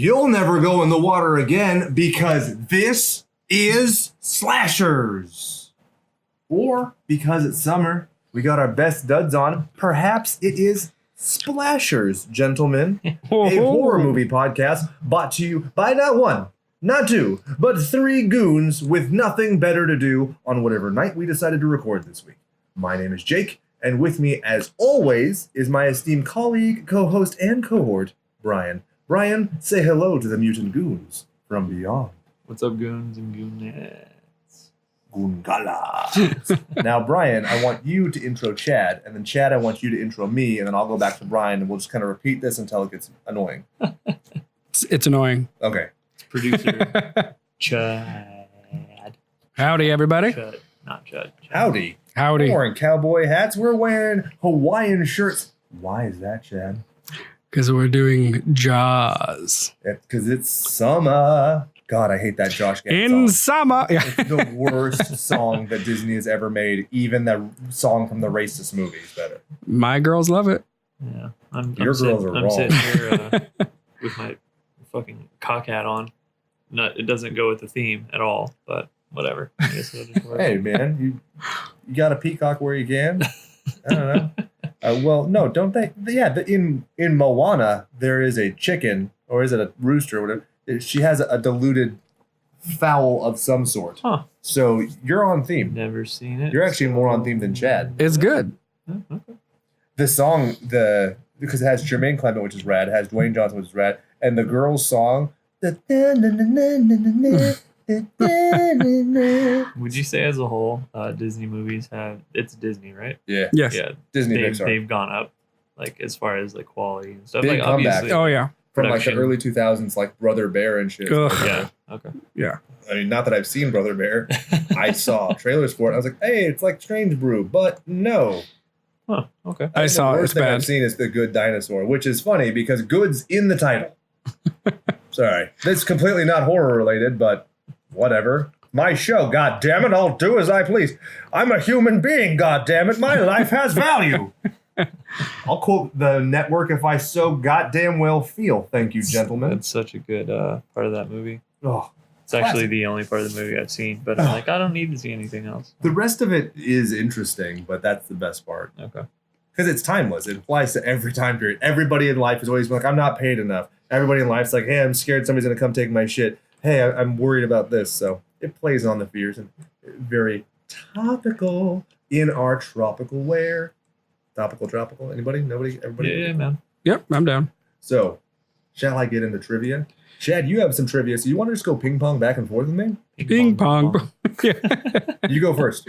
you'll never go in the water again because this is Slashers. Or because it's summer, we got our best duds on. Perhaps it is Splashers, gentlemen. A horror movie podcast brought to you by not one, not two, but three goons with nothing better to do on whatever night we decided to record this week. My name is Jake, and with me, as always, is my esteemed colleague, co-host, and cohort, Brian. Brian, say hello to the mutant goons from beyond. What's up, goons and goonettes? Goongala. Now, Brian, I want you to intro Chad, and then Chad, I want you to intro me, and then I'll go back to Brian, and we'll just kind of repeat this until it gets annoying. It's annoying. Okay. Producer Chad. Howdy, everybody. Chud, not Chud. Howdy. Howdy. We're wearing cowboy hats. We're wearing Hawaiian shirts. Why is that, Chad? Because we're doing Jaws. Because it's summer. God, I hate that Josh Gad In song. summer. Yeah. It's the worst song that Disney has ever made. Even the song from the racist movie is better. My girls love it. Yeah, Your girls are wrong. I'm sitting here with my fucking cock hat on. It doesn't go with the theme at all, but whatever. I guess it'll just work. Hey, man, you got a peacock where you can. I don't know. Well, no, don't they? Yeah, in Moana, there is a chicken, or is it a rooster or whatever? She has a diluted fowl of some sort. Huh. So you're on theme. Never seen it. You're actually more on theme than Chad. It's good. Oh, okay. The song, because it has Jermaine Clement, which is rad, it has Dwayne Johnson, which is rad, and the girls' song. Would you say as a whole, Disney movies it's Disney, right? Yeah. Yes. Yeah. Disney Pixar. They've gone up, like as far as like quality and stuff. Big like comeback. obviously. Oh, yeah. From like the production. early 2000s, like Brother Bear and shit. Ugh. Yeah. Okay. Yeah. I mean, not that I've seen Brother Bear. I saw trailers for it. I was like, hey, it's like Strange Brew, but no. Huh. Okay. I saw it. The It's worst thing I've bad. seen is The Good Dinosaur, which is funny because good's in the title. Sorry. That's completely not horror related, but whatever. My show, God damn it, I'll do as I please. I'm a human being, God damn it. My life has value. I'll quote the network if I so goddamn well feel. Thank you, gentlemen. That's such a good part of that movie. Oh, It's actually classic. the only part of the movie I've seen, but I'm like, I don't need to see anything else. The rest of it is interesting, but that's the best part. Okay. Because it's timeless. It applies to every time period. Everybody in life is always like, I'm not paid enough. Everybody in life's like, hey, I'm scared somebody's going to come take my shit. Hey, I'm worried about this. So it plays on the fears and very topical in our tropical wear. Tropical. Anybody? Nobody? Everybody? Yeah, man. Yep, I'm down. So, shall I get into trivia? Chad, you have some trivia, so you want to just go ping pong back and forth with me? Ping pong. Yeah. You go first.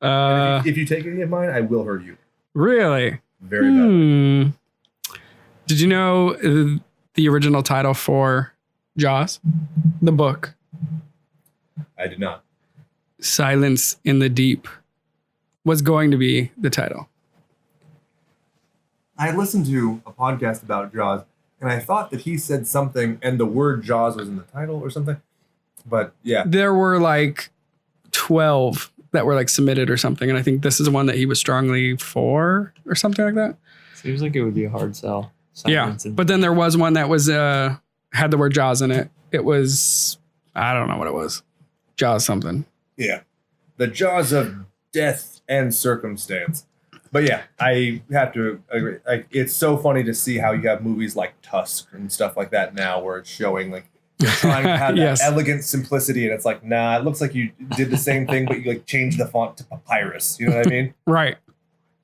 Uh, If you take any of mine, I will hurt you. really? Very badly. Did you know the original title for Jaws? The book, I did not. Silence in the Deep, was going to be the title. I listened to a podcast about Jaws, and I thought that he said something, and the word Jaws was in the title or something. But yeah, There were like 12 that were like submitted or something, and I think this is one that he was strongly for or something like that. Seems like it would be a hard sell. Yeah, Silence and- but then there was one that was had the word Jaws in it. It was, I don't know what it was. Jaws something. yeah, the Jaws of death and circumstance. But yeah, I have to agree. It's so funny to see how you have movies like Tusk and stuff like that now, where it's showing like you're trying to have Yes. that elegant simplicity, and it's like, nah, it looks like you did the same thing, but you like changed the font to papyrus. You know what I mean? Right.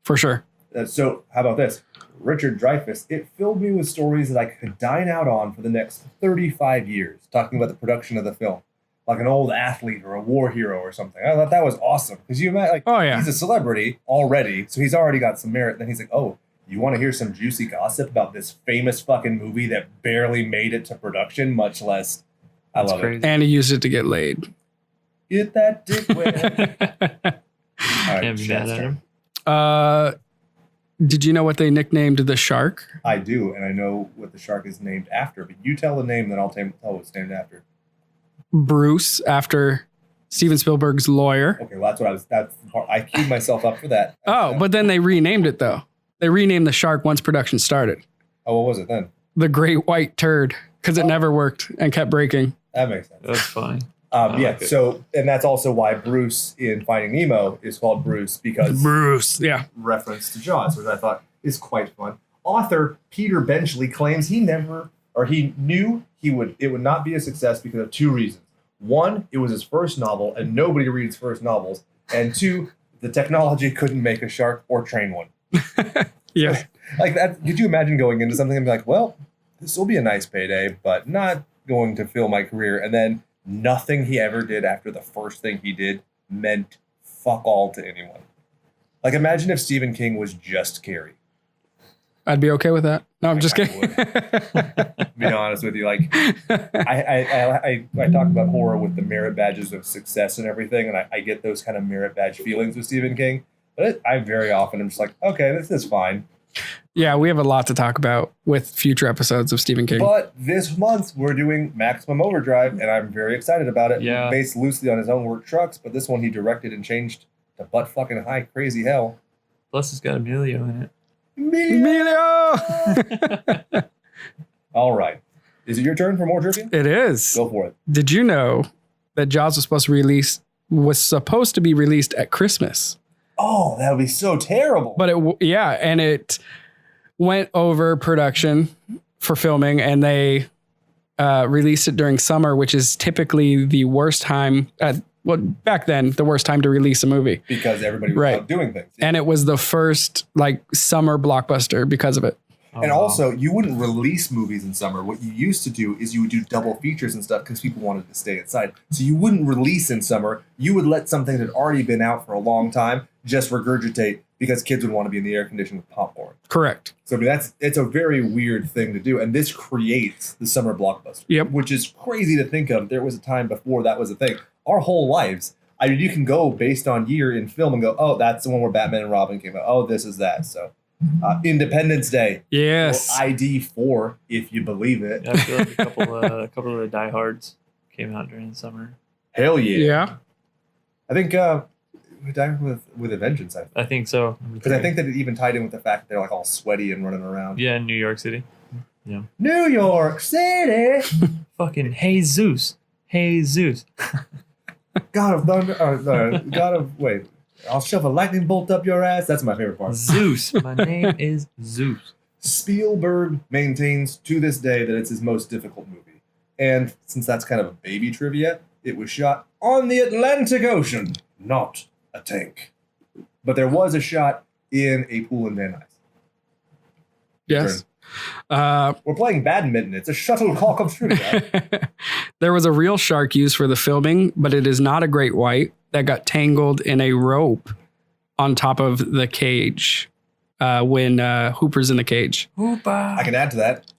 For sure. So how about this? Richard Dreyfuss, it filled me with stories that I could dine out on for the next 35 years, talking about the production of the film. Like an old athlete or a war hero or something. I thought that was awesome. Because you imagine, like, Oh, yeah. he's a celebrity already, so he's already got some merit. Then he's like, oh, you want to hear some juicy gossip about this famous fucking movie that barely made it to production, much less... I That's love crazy. And he used it to get laid. it. Get that dick wet. All right, Can't be Chad's mad at turn. him. Did you know what they nicknamed the shark? I do, and I know what the shark is named after, but you tell the name, then I'll tell what it's named after. Bruce, after Steven Spielberg's lawyer. Okay, well, that's the part. I queued myself up for that. Oh, but then they renamed it, though. They renamed the shark once production started. Oh, what was it then? The Great White Turd. Because it never worked and kept breaking. That makes sense. That's funny. Yeah. like it. So, and that's also why Bruce in Finding Nemo is called Bruce, because Bruce. Yeah. reference to Jaws, which I thought is quite fun. Author Peter Benchley claims he knew it would not be a success because of two reasons. One, it was his first novel, and nobody reads first novels. And two, the technology couldn't make a shark or train one. Yeah. Like that, could you imagine going into something and be like, well, this will be a nice payday, but not going to fill my career. And then nothing he ever did after the first thing he did meant fuck all to anyone. Like, imagine if Stephen King was just Carrie. I'd be okay with that. No, I'm just I kidding. To be honest with you, like I talk about horror with the merit badges of success and everything, and I get those kind of merit badge feelings with Stephen King. But I very often am just like, okay, this is fine. Yeah, we have a lot to talk about with future episodes of Stephen King. But this month we're doing Maximum Overdrive, and I'm very excited about it. Yeah. Based loosely on his own work trucks, but this one he directed and changed to butt fucking high crazy hell. Plus, it's got Emilio in it. Emilio! All right. Is it your turn for more trivia? It is. Go for it. Did you know that Jaws was supposed to be released at Christmas? Oh, that would be so terrible. But it went over production for filming, and they released it during summer, which is typically the worst time back then, the worst time to release a movie. Because everybody was out doing things. And it was the first summer blockbuster because of it. And also, you wouldn't release movies in summer. What you used to do is you would do double features and stuff because people wanted to stay inside. So you wouldn't release in summer. You would let something that had already been out for a long time just regurgitate because kids would want to be in the air conditioned with popcorn. Correct. So I mean, it's a very weird thing to do. And this creates the summer blockbuster. Yep. Which is crazy to think of. There was a time before that was a thing. Our whole lives, I mean, you can go based on year in film and go, oh, that's the one where Batman and Robin came out. Oh, this is that. So Independence Day. Yes. Or ID4, if you believe it. Yeah, I feel like a couple of the diehards came out during the summer. Hell yeah. Yeah. I think we died with a vengeance, I think so. Because I think that it even tied in with the fact that they're like all sweaty and running around. Yeah, in New York City. Yeah. New York City. Fucking Jesus. God of thunder. God of wait. I'll shove a lightning bolt up your ass. That's my favorite part. Zeus. My name is Zeus. Spielberg maintains to this day that it's his most difficult movie. And since that's kind of a baby trivia, it was shot on the Atlantic Ocean, not a tank. But there was a shot in a pool in Van Nuys. Yes. We're playing badminton. It's a shuttlecock of trivia. There was a real shark used for the filming, but it is not a great white that got tangled in a rope on top of the cage when Hooper's in the cage. I can add to that.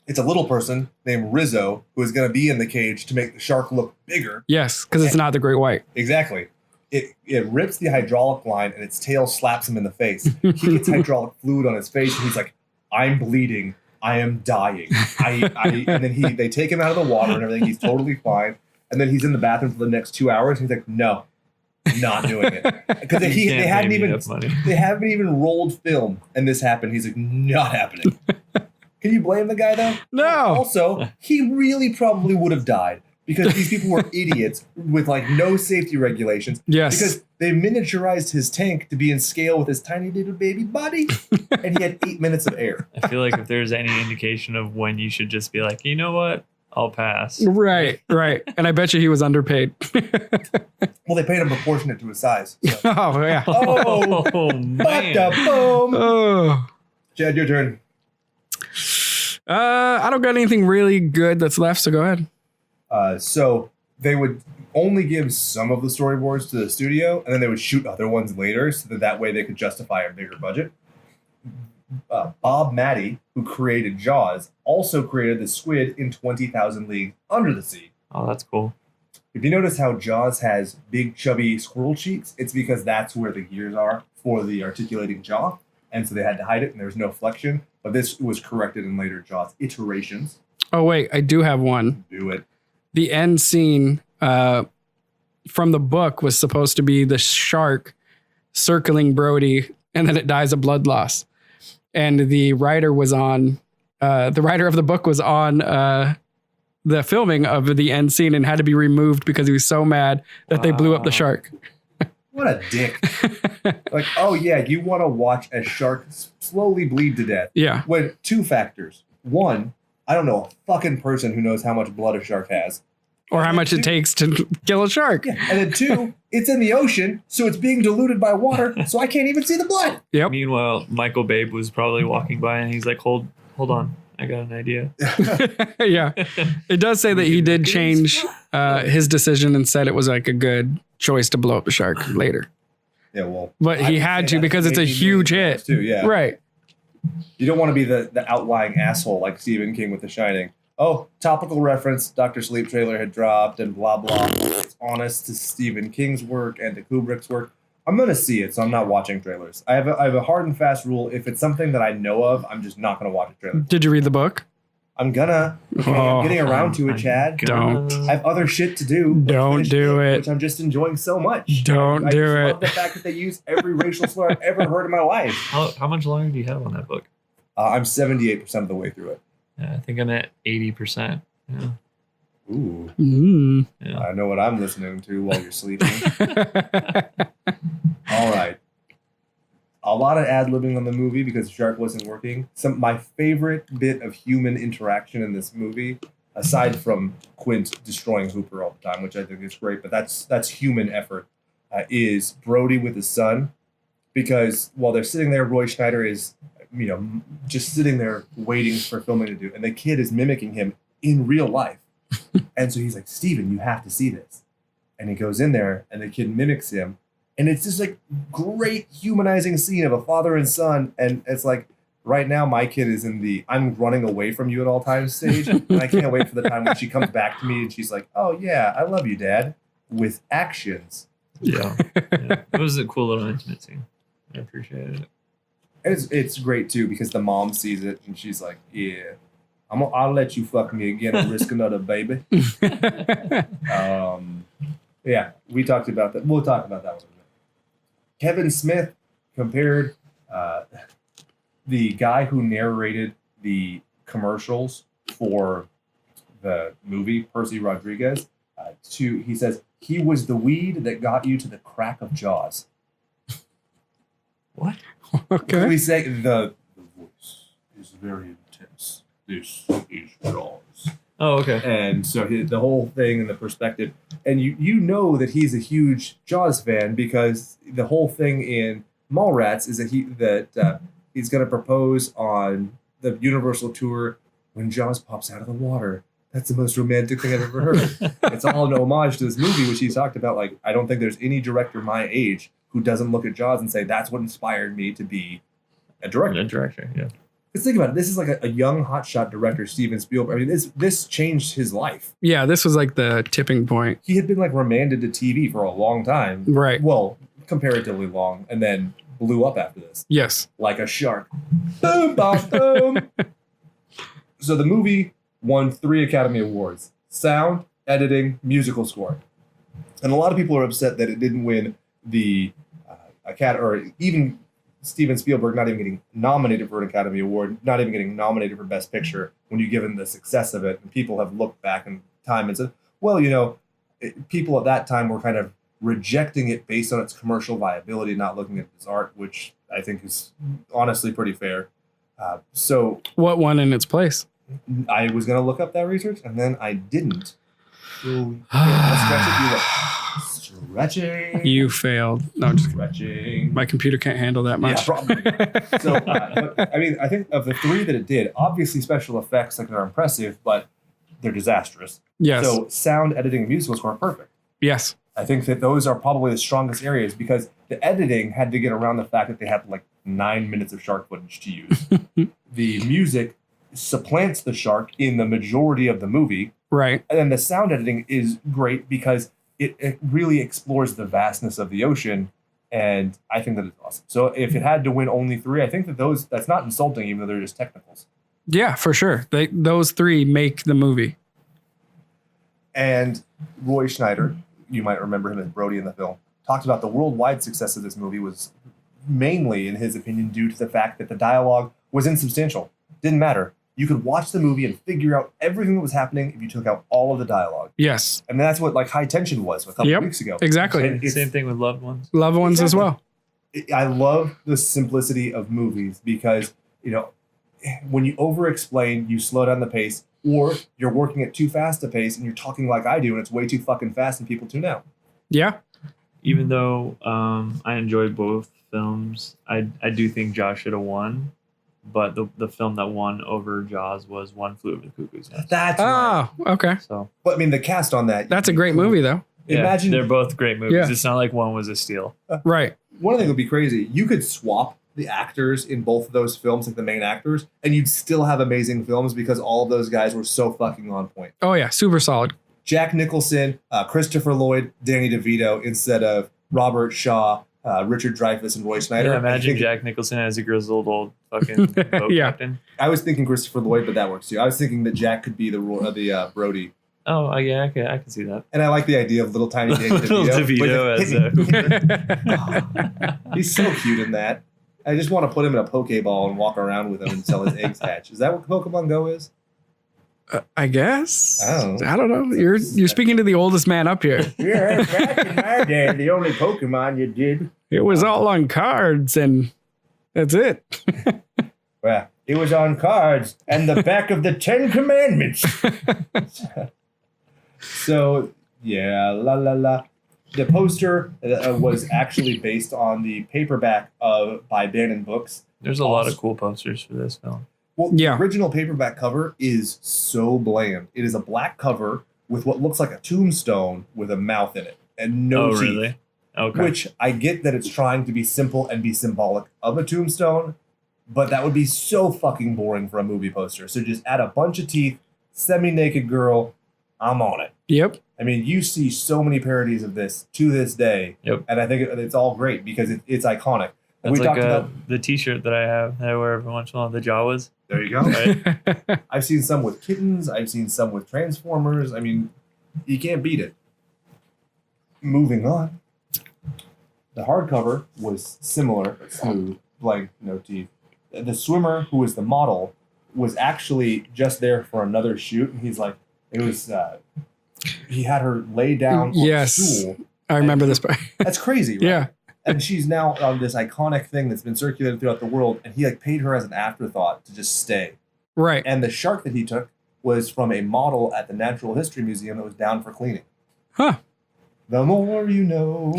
It's a little person named Rizzo who is going to be in the cage to make the shark look bigger. Yes, because it's not the great white. Exactly. It rips the hydraulic line and its tail slaps him in the face. He gets hydraulic fluid on his face and he's like, I'm bleeding. I am dying. And then they take him out of the water and everything. He's totally fine. And then he's in the bathroom for the next 2 hours. And he's like, no, not doing it. Because they haven't even rolled film and this happened. He's like, not happening. Can you blame the guy though? No. Also, he really probably would have died because these people were idiots with no safety regulations. Yes. Because they miniaturized his tank to be in scale with his tiny little baby body, and he had 8 minutes of air. I feel like if there's any indication of when you should just be like, you know what? I'll pass. Right. And I bet you he was underpaid. Well, they paid him proportionate to his size. So. Oh, yeah. Oh, man. Boom. Oh. Chad, your turn. I don't got anything really good that's left, so go ahead. So they would only give some of the storyboards to the studio, and then they would shoot other ones later, so that way they could justify a bigger budget. Bob Matty, who created Jaws, also created the squid in 20,000 Leagues Under the Sea. Oh, that's cool. If you notice how Jaws has big, chubby squirrel cheeks, it's because that's where the gears are for the articulating jaw, and so they had to hide it, and there was no flexion. But this was corrected in later Jaws iterations. Oh, wait, I do have one. Do it. The end scene from the book was supposed to be the shark circling Brody, and then it dies of blood loss. And the writer was on the writer of the book was on the filming of the end scene and had to be removed because he was so mad that they blew up the shark. What a dick. Like, oh yeah, you want to watch a shark slowly bleed to death. Yeah. When two factors. One, I don't know a fucking person who knows how much blood a shark has. Or how much it takes to kill a shark. Yeah. And then two, it's in the ocean, so it's being diluted by water, so I can't even see the blood. Yep. Meanwhile, Michael Babe was probably walking by and he's like, hold on. I got an idea. Yeah. It does say that he did change his decision and said it was like a good choice to blow up the shark later. Yeah, well. But he had to because it's a huge hit. Too, yeah. Right. You don't want to be the outlying asshole like Stephen King with The Shining. Oh, topical reference, Dr. Sleep trailer had dropped and blah, blah. It's honest to Stephen King's work and to Kubrick's work. I'm going to see it, so I'm not watching trailers. I have a hard and fast rule. If it's something that I know of, I'm just not going to watch a trailer. Did you read the book? I'm gonna. I'm getting around to it, Chad. Don't. I have other shit to do. Don't do it. Which I'm just enjoying so much. Don't I do just it. love the fact that they use every racial slur I've ever heard in my life. How much longer do you have on that book? I'm 78% of the way through it. Yeah, I think I'm at 80%. Yeah. Ooh. Mm. Yeah. I know what I'm listening to while you're sleeping. All right. A lot of ad-libbing on the movie because the shark wasn't working. My favorite bit of human interaction in this movie, aside from Quint destroying Hooper all the time, which I think is great, but that's human effort, is Brody with his son. Because while they're sitting there, Roy Schneider is, just sitting there waiting for filming to do, and the kid is mimicking him in real life. And so he's like, Steven, you have to see this. And he goes in there, and the kid mimics him. And it's just like great humanizing scene of a father and son. And it's like, right now, my kid is in the I'm running away from you at all times stage. And I can't wait for the time when she comes back to me and she's like, oh, yeah, I love you, Dad, with actions. Yeah. It was a cool little intimate scene. I appreciated it. And it's great, too, because the mom sees it and she's like, yeah, I'll let you fuck me again and risk another baby. Yeah, we talked about that. We'll talk about that one. Kevin Smith compared the guy who narrated the commercials for the movie, Percy Rodriguez, he says, he was the weed that got you to the crack of Jaws. What? Okay. We say the voice is very intense. This is Jaws. Oh, okay. And so the whole thing and the perspective, and you know that he's a huge Jaws fan because the whole thing in Mallrats is that he's going to propose on the Universal tour when Jaws pops out of the water. That's the most romantic thing I've ever heard. It's all an homage to this movie, which he talked about. Like, I don't think there's any director my age who doesn't look at Jaws and say that's what inspired me to be a director. A director, yeah. Because think about it, this is like a young hotshot director, Steven Spielberg. I mean, this changed his life. Yeah, this was like the tipping point. He had been like remanded to TV for a long time. Right. Well, comparatively long, and then blew up after this. Yes. Like a shark. Boom, boom, boom. So the movie won 3 Academy Awards. Sound, editing, musical score. And a lot of people are upset that it didn't win the Academy, or even Steven Spielberg not even getting nominated for an Academy Award, not even getting nominated for Best Picture when you given the success of it. And people have looked back in time and said, well, people at that time were kind of rejecting it based on its commercial viability, not looking at its art, which I think is honestly pretty fair. So what won in its place? I was going to look up that research, and then I didn't. So, let's stretch it. You look. Stretching. You failed. No, I'm just stretching. My computer can't handle that much. Yeah, probably. So, but, I mean, I think of the 3 that it did, obviously special effects are impressive, but they're disastrous. Yes. So sound, editing, and musical score are perfect. Yes. I think that those are probably the strongest areas because the editing had to get around the fact that they had like 9 minutes of shark footage to use. The music supplants the shark in the majority of the movie. Right. And then the sound editing is great because it really explores the vastness of the ocean. And I think that it's awesome. So if it had to win only 3, I think that that's not insulting, even though they're just technicals. Yeah, for sure. Those 3 make the movie. And Roy Schneider, you might remember him as Brody in the film, talked about the worldwide success of this movie was mainly, in his opinion, due to the fact that the dialogue was insubstantial. Didn't matter. You could watch the movie and figure out everything that was happening if you took out all of the dialogue. Yes. And that's what like High Tension was a couple weeks ago. Exactly. And Same thing with Loved Ones. Loved Ones as well. I love the simplicity of movies because, you know, when you over-explain, you slow down the pace, or you're working at too fast a pace and you're talking like I do and it's way too fucking fast and people tune out. Yeah. Even though I enjoyed both films, I do think Jaws should have won. But the film that won over Jaws was One Flew Over the Cuckoo's Nest. That's right. Okay. So, But I mean, the cast on that. That's a great movie, though. yeah, Imagine they're both great movies. Yeah. It's not like one was a steal. Right. one thing would be crazy. You could swap the actors in both of those films, like the main actors, and you'd still have amazing films because all of those guys were so fucking on point. Oh, yeah. Super solid. Jack Nicholson, Christopher Lloyd, Danny DeVito instead of Robert Shaw, Richard Dreyfuss, and Roy Scheider. Yeah, imagine Jack Nicholson as a grizzled old fucking boat Yeah. captain. I was thinking Christopher Lloyd, but that works too. I was thinking that Jack could be the Brody. Oh, yeah, I can see that. And I like the idea of little tiny Danny Little DeVito. DeVito as He's so cute in that. I just want to put him in a Pokeball and walk around with him until his eggs hatch. Is that what Pokemon Go is? I guess. I don't know. You're speaking to the oldest man up here. Yeah, back in my day, the only Pokemon you did. It was all on cards, and that's it. Well, it was on cards and the back of the 10 Commandments. So, yeah, la la la. The poster was actually based on the paperback by Bannon Books. There's a lot of cool posters for this film. Well, Yeah. the original paperback cover is so bland. It is a black cover with what looks like a tombstone with a mouth in it and no teeth. Really? Okay. Which I get that it's trying to be simple and be symbolic of a tombstone, but that would be so fucking boring for a movie poster. So just add a bunch of teeth, semi-naked girl, I'm on it. Yep. I mean, you see so many parodies of this to this day, Yep. and I think it's all great because it's iconic. And That's we like talked about. the T-shirt that I have that I wear every once in a while. The Jawas. There you go. Right? I've seen some with kittens. I've seen some with Transformers. I mean, you can't beat it. Moving on. The hardcover was similar, but smooth, blank, no teeth. The swimmer, who was the model, was actually just there for another shoot. And he's like, it was, he had her lay down on Yes. a stool. I remember this part. That's crazy, right? Yeah. And she's now on this iconic thing that's been circulated throughout the world. And he like paid her as an afterthought to just stay. Right. And the shark that he took was from a model at the Natural History Museum that was down for cleaning. Huh. The more you know.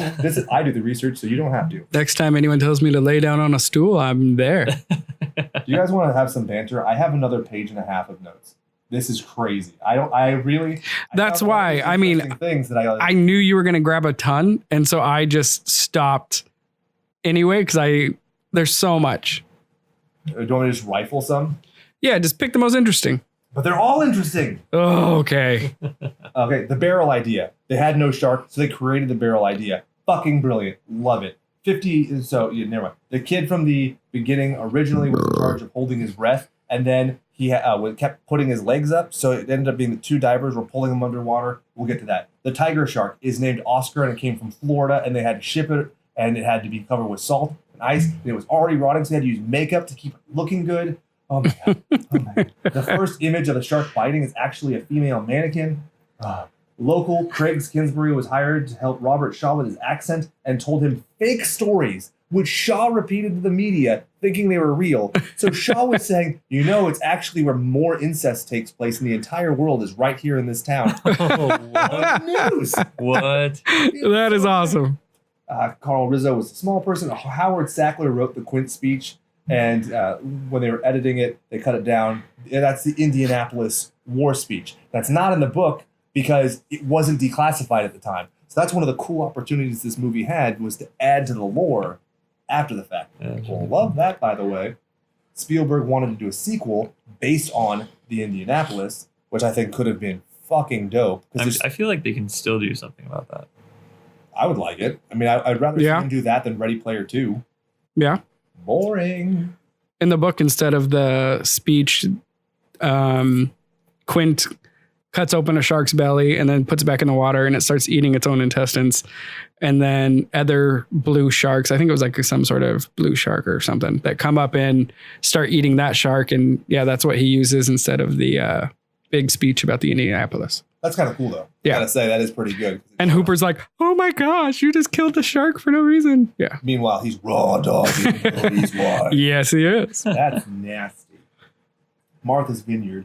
I do the research, so you don't have to. Next time anyone tells me to lay down on a stool, I'm there. Do you guys want to have some banter? I have another page and a half of notes. This is crazy. That's found all why, these I mean, interesting things that I knew you were going to grab a ton, and so I just stopped anyway because there's so much. Do you want me to just rifle some? Yeah, just pick the most interesting. But they're all interesting. Oh, okay. Okay, the barrel idea. They had no shark, so they created the barrel idea. Fucking brilliant. Love it. Never mind. The kid from the beginning originally was in charge of holding his breath, and then he kept putting his legs up, so it ended up being the two divers were pulling him underwater. We'll get to that. The tiger shark is named Oscar, and it came from Florida, and they had to ship it, and it had to be covered with salt and ice, and it was already rotting, so they had to use makeup to keep it looking good. Oh my God. Oh my God. The first image of the shark biting is actually a female mannequin. Local Craig Skinsbury was hired to help Robert Shaw with his accent and told him fake stories, which Shaw repeated to the media, thinking they were real. So Shaw was saying, it's actually where more incest takes place in the entire world is right here in this town. Oh, What news? what? That is awesome. Carl Rizzo was a small person. Howard Sackler wrote the Quint speech, and when they were editing it, they cut it down. That's the Indianapolis war speech. That's not in the book because it wasn't declassified at the time. So that's one of the cool opportunities this movie had, was to add to the lore after the fact. People love that, by the way. Spielberg wanted to do a sequel based on the Indianapolis, which I think could have been fucking dope. I feel like they can still do something about that. I would like it. I mean, I'd rather see Yeah. them do that than Ready Player 2. Yeah. Boring. In the book, instead of the speech, Quint cuts open a shark's belly and then puts it back in the water and it starts eating its own intestines. And then other blue sharks, I think it was like some sort of blue shark or something, that come up and start eating that shark. And yeah, that's what he uses instead of the big speech about the Indianapolis. That's kind of cool, though. Yeah. I gotta say, that is pretty good. And Hooper's like, oh my gosh, you just killed the shark for no reason. Yeah. Meanwhile, he's raw dogging Brody's wife. Yes, he is. That's nasty. Martha's Vineyard,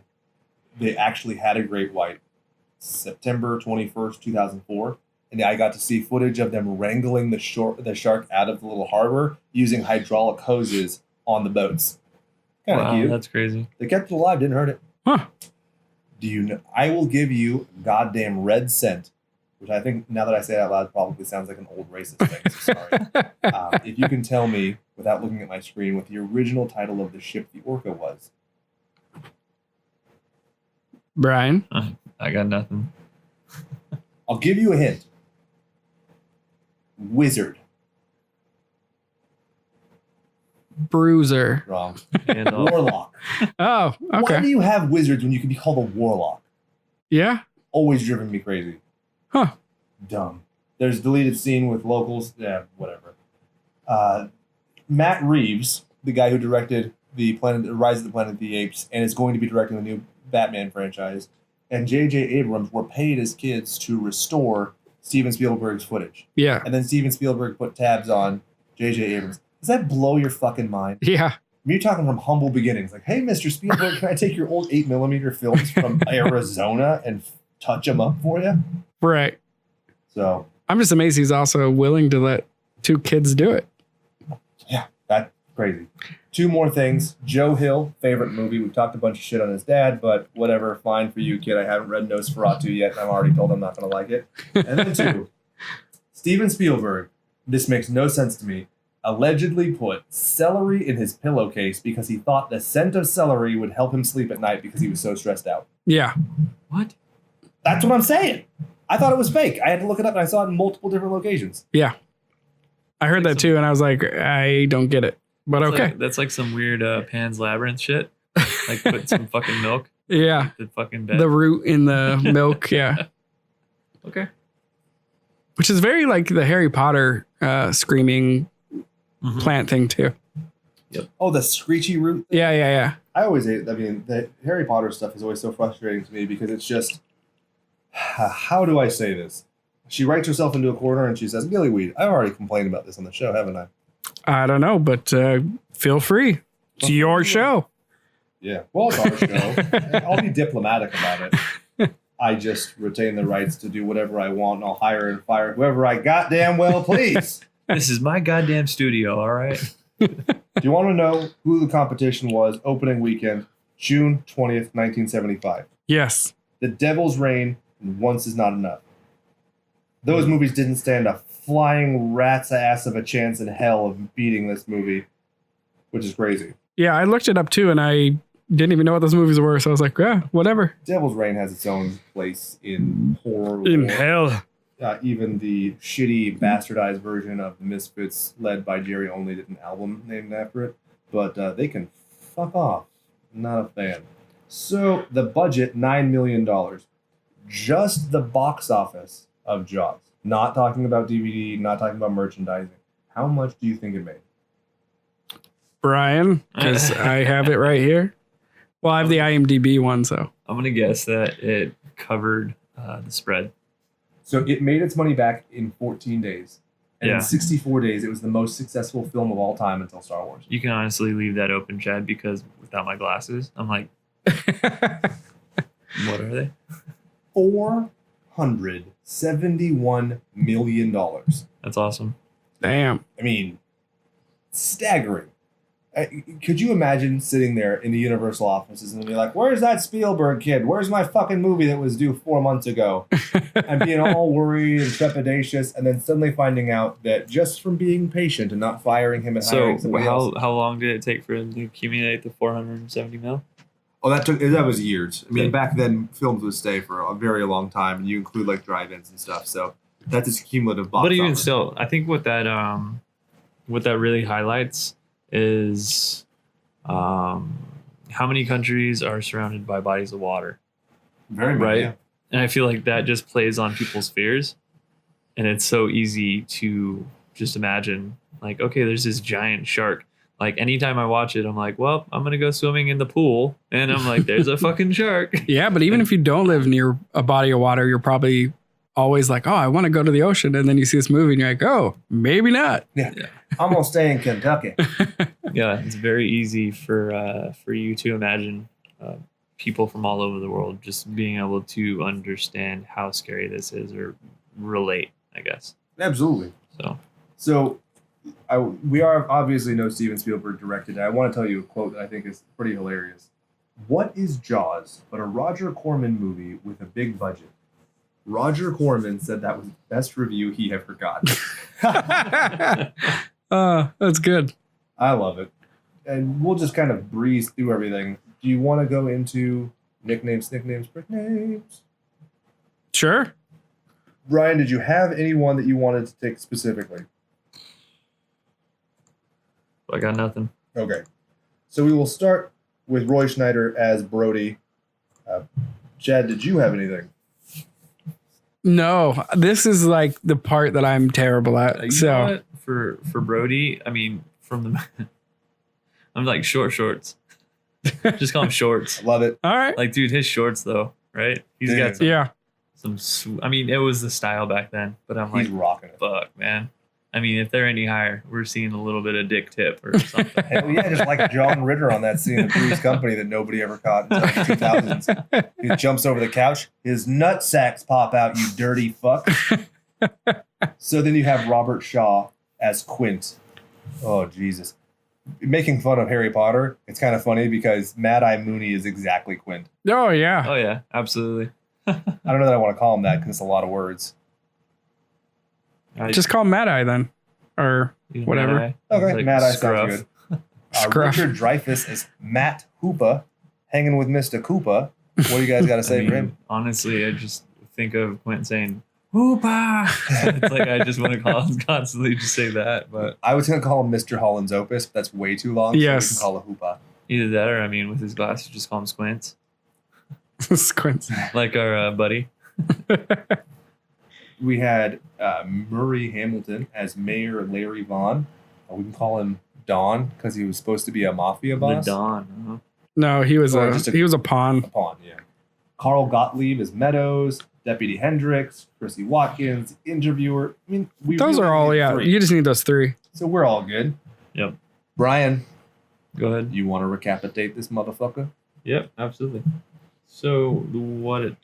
they actually had a great white September 21st, 2004. And I got to see footage of them wrangling the shark out of the little harbor using hydraulic hoses on the boats. Kind of cute. That's crazy. They kept it alive, didn't hurt it. Huh. Do you know? I will give you goddamn red scent, which I think now that I say it out loud probably sounds like an old racist thing. So sorry. If you can tell me, without looking at my screen, what the original title of the ship the Orca was. Brian? I got nothing. I'll give you a hint. Wizard. Bruiser. Wrong. And, Warlock. Oh, Why do okay. you have wizards when you can be called a warlock? Yeah. Always driven me crazy. Huh. Dumb. There's a deleted scene with locals. Yeah, whatever. Matt Reeves, the guy who directed Rise of the Planet of the Apes, and is going to be directing the new Batman franchise, and J.J. Abrams were paid as kids to restore Steven Spielberg's footage. Yeah. And then Steven Spielberg put tabs on J.J. Abrams. Does that blow your fucking mind? Yeah. I mean, you're talking from humble beginnings. Like, hey, Mr. Spielberg, can I take your old 8mm films from Arizona and touch them up for you? Right. So, I'm just amazed he's also willing to let two kids do it. yeah, that's crazy. Two more things. Joe Hill, favorite movie. We've talked a bunch of shit on his dad, but whatever. Fine for you, kid. I haven't read Nosferatu yet, and I'm already told I'm not going to like it. And then two, Steven Spielberg, this makes no sense to me, allegedly put celery in his pillowcase because he thought the scent of celery would help him sleep at night because he was so stressed out. Yeah. What? That's what I'm saying. I thought it was fake. I had to look it up, and I saw it in multiple different locations. Yeah. I heard that too, and I was like, I don't get it. But okay. That's like some weird Pan's Labyrinth shit. Like put some fucking milk. Yeah. The fucking bed. The root in the milk. Yeah. Okay. Which is very like the Harry Potter screaming plant thing too. Oh, the screechy root thing? Yeah. I always hate. I mean, the Harry Potter stuff is always so frustrating to me because it's just, how do I say this? She writes herself into a corner and she says, "Gillyweed." I've already complained about this on the show, haven't I? I don't know, but feel free. It's your show. Yeah. Well, it's our show. I'll be diplomatic about it. I just retain the rights to do whatever I want, and I'll hire and fire whoever I goddamn well please. This is my goddamn studio, all right? Do you want to know who the competition was opening weekend, June 20th, 1975? Yes. The Devil's Reign and Once Is Not Enough. Those movies didn't stand a flying rat's ass of a chance in hell of beating this movie, which is crazy. Yeah, I looked it up too, and I didn't even know what those movies were, so I was like, yeah, whatever. Devil's Reign has its own place in horror. In lore. hell. Even the shitty, bastardized version of the Misfits, led by Jerry Only, did an album named after it. But they can fuck off. Not a fan. So, the budget, $9 million. Just the box office of Jaws. Not talking about DVD, not talking about merchandising. How much do you think it made? Brian, because I have it right here. Well, I have the IMDb one, so. I'm going to guess that it covered the spread. So it made its money back in 14 days. And Yeah. in 64 days, it was the most successful film of all time until Star Wars. You can honestly leave that open, Chad, because without my glasses, I'm like, what are they? $471 million. That's awesome. Damn. I mean, staggering. Could you imagine sitting there in the Universal offices and be like, "Where's that Spielberg kid? Where's my fucking movie that was due 4 months ago?" And being all worried and trepidatious, and then suddenly finding out that just from being patient and not firing him and So hiring somebody else. how long did it take for him to accumulate the 470 mil? Oh, that was years. I mean, Okay. back then films would stay for a very long time, and you include like drive-ins and stuff. So that's its cumulative box But even office. still, I think what that really highlights is how many countries are surrounded by bodies of water. Very right? Yeah. And I feel like that just plays on people's fears. And it's so easy to just imagine, like, okay, there's this giant shark. Like, anytime I watch it, I'm like, well, I'm going to go swimming in the pool. And I'm like, there's a fucking shark. Yeah, but even if you don't live near a body of water, you're probably always like, oh, I want to go to the ocean. And then you see this movie and you're like, oh, maybe not. Yeah. I'm going to stay in Kentucky. Yeah, it's very easy for you to imagine people from all over the world just being able to understand how scary this is or relate, I guess. Absolutely. So we are obviously no Steven Spielberg directed. I want to tell you a quote that I think is pretty hilarious. What is Jaws but a Roger Corman movie with a big budget? Roger Corman said that was the best review he ever got. That's good. I love it. And we'll just kind of breeze through everything. Do you want to go into nicknames? Sure. Ryan, did you have anyone that you wanted to take specifically? I got nothing. Okay. So we will start with Roy Schneider as Brody. Chad, did you have anything? No, this is like the part that I'm terrible at. You know what? For Brody, I mean, from the I'm like shorts. Just call him shorts. Love it. All right. Like, dude, his shorts though, right? He's got some. I mean, it was the style back then, but I'm He's like, rocking it. fuck, man. I mean, if they're any higher, we're seeing a little bit of dick tip or something. Hell yeah, just like John Ritter on that scene in Three's Company that nobody ever caught until the 2000s. He jumps over the couch, his nut sacks pop out, you dirty fuck. So then you have Robert Shaw as Quint. Oh, Jesus. Making fun of Harry Potter, it's kind of funny because Mad-Eye Mooney is exactly Quint. Oh, yeah. Oh, yeah, absolutely. I don't know that I want to call him that because it's a lot of words. Just call him Mad Eye then. Or whatever. Okay, Like Mad-Eye Scruff. sounds good. Scruff. Richard Dreyfuss is Matt Hoopa, hanging with Mr. Koopa. What do you guys got to say for him? Honestly, I just think of Quentin saying, Hoopa! It's like I just want to call him constantly just say that. But I was going to call him Mr. Holland's Opus, but that's way too long. Yes. So we can call it Hoopa. either that or, I mean, with his glasses, just call him Squints. Squints. Like our buddy. We had Murray Hamilton as Mayor Larry Vaughn. We can call him Don because he was supposed to be a mafia boss. The Don. No, he was Or a just a- he was a pawn. A pawn, yeah. Carl Gottlieb as Meadows. Deputy Hendricks. Chrissy Watkins. Interviewer. I mean, Those really are all, need yeah. three. You just need those three. So we're all good. Yep. Brian, Go ahead. you want to recapitate this motherfucker? Yep, absolutely. So what it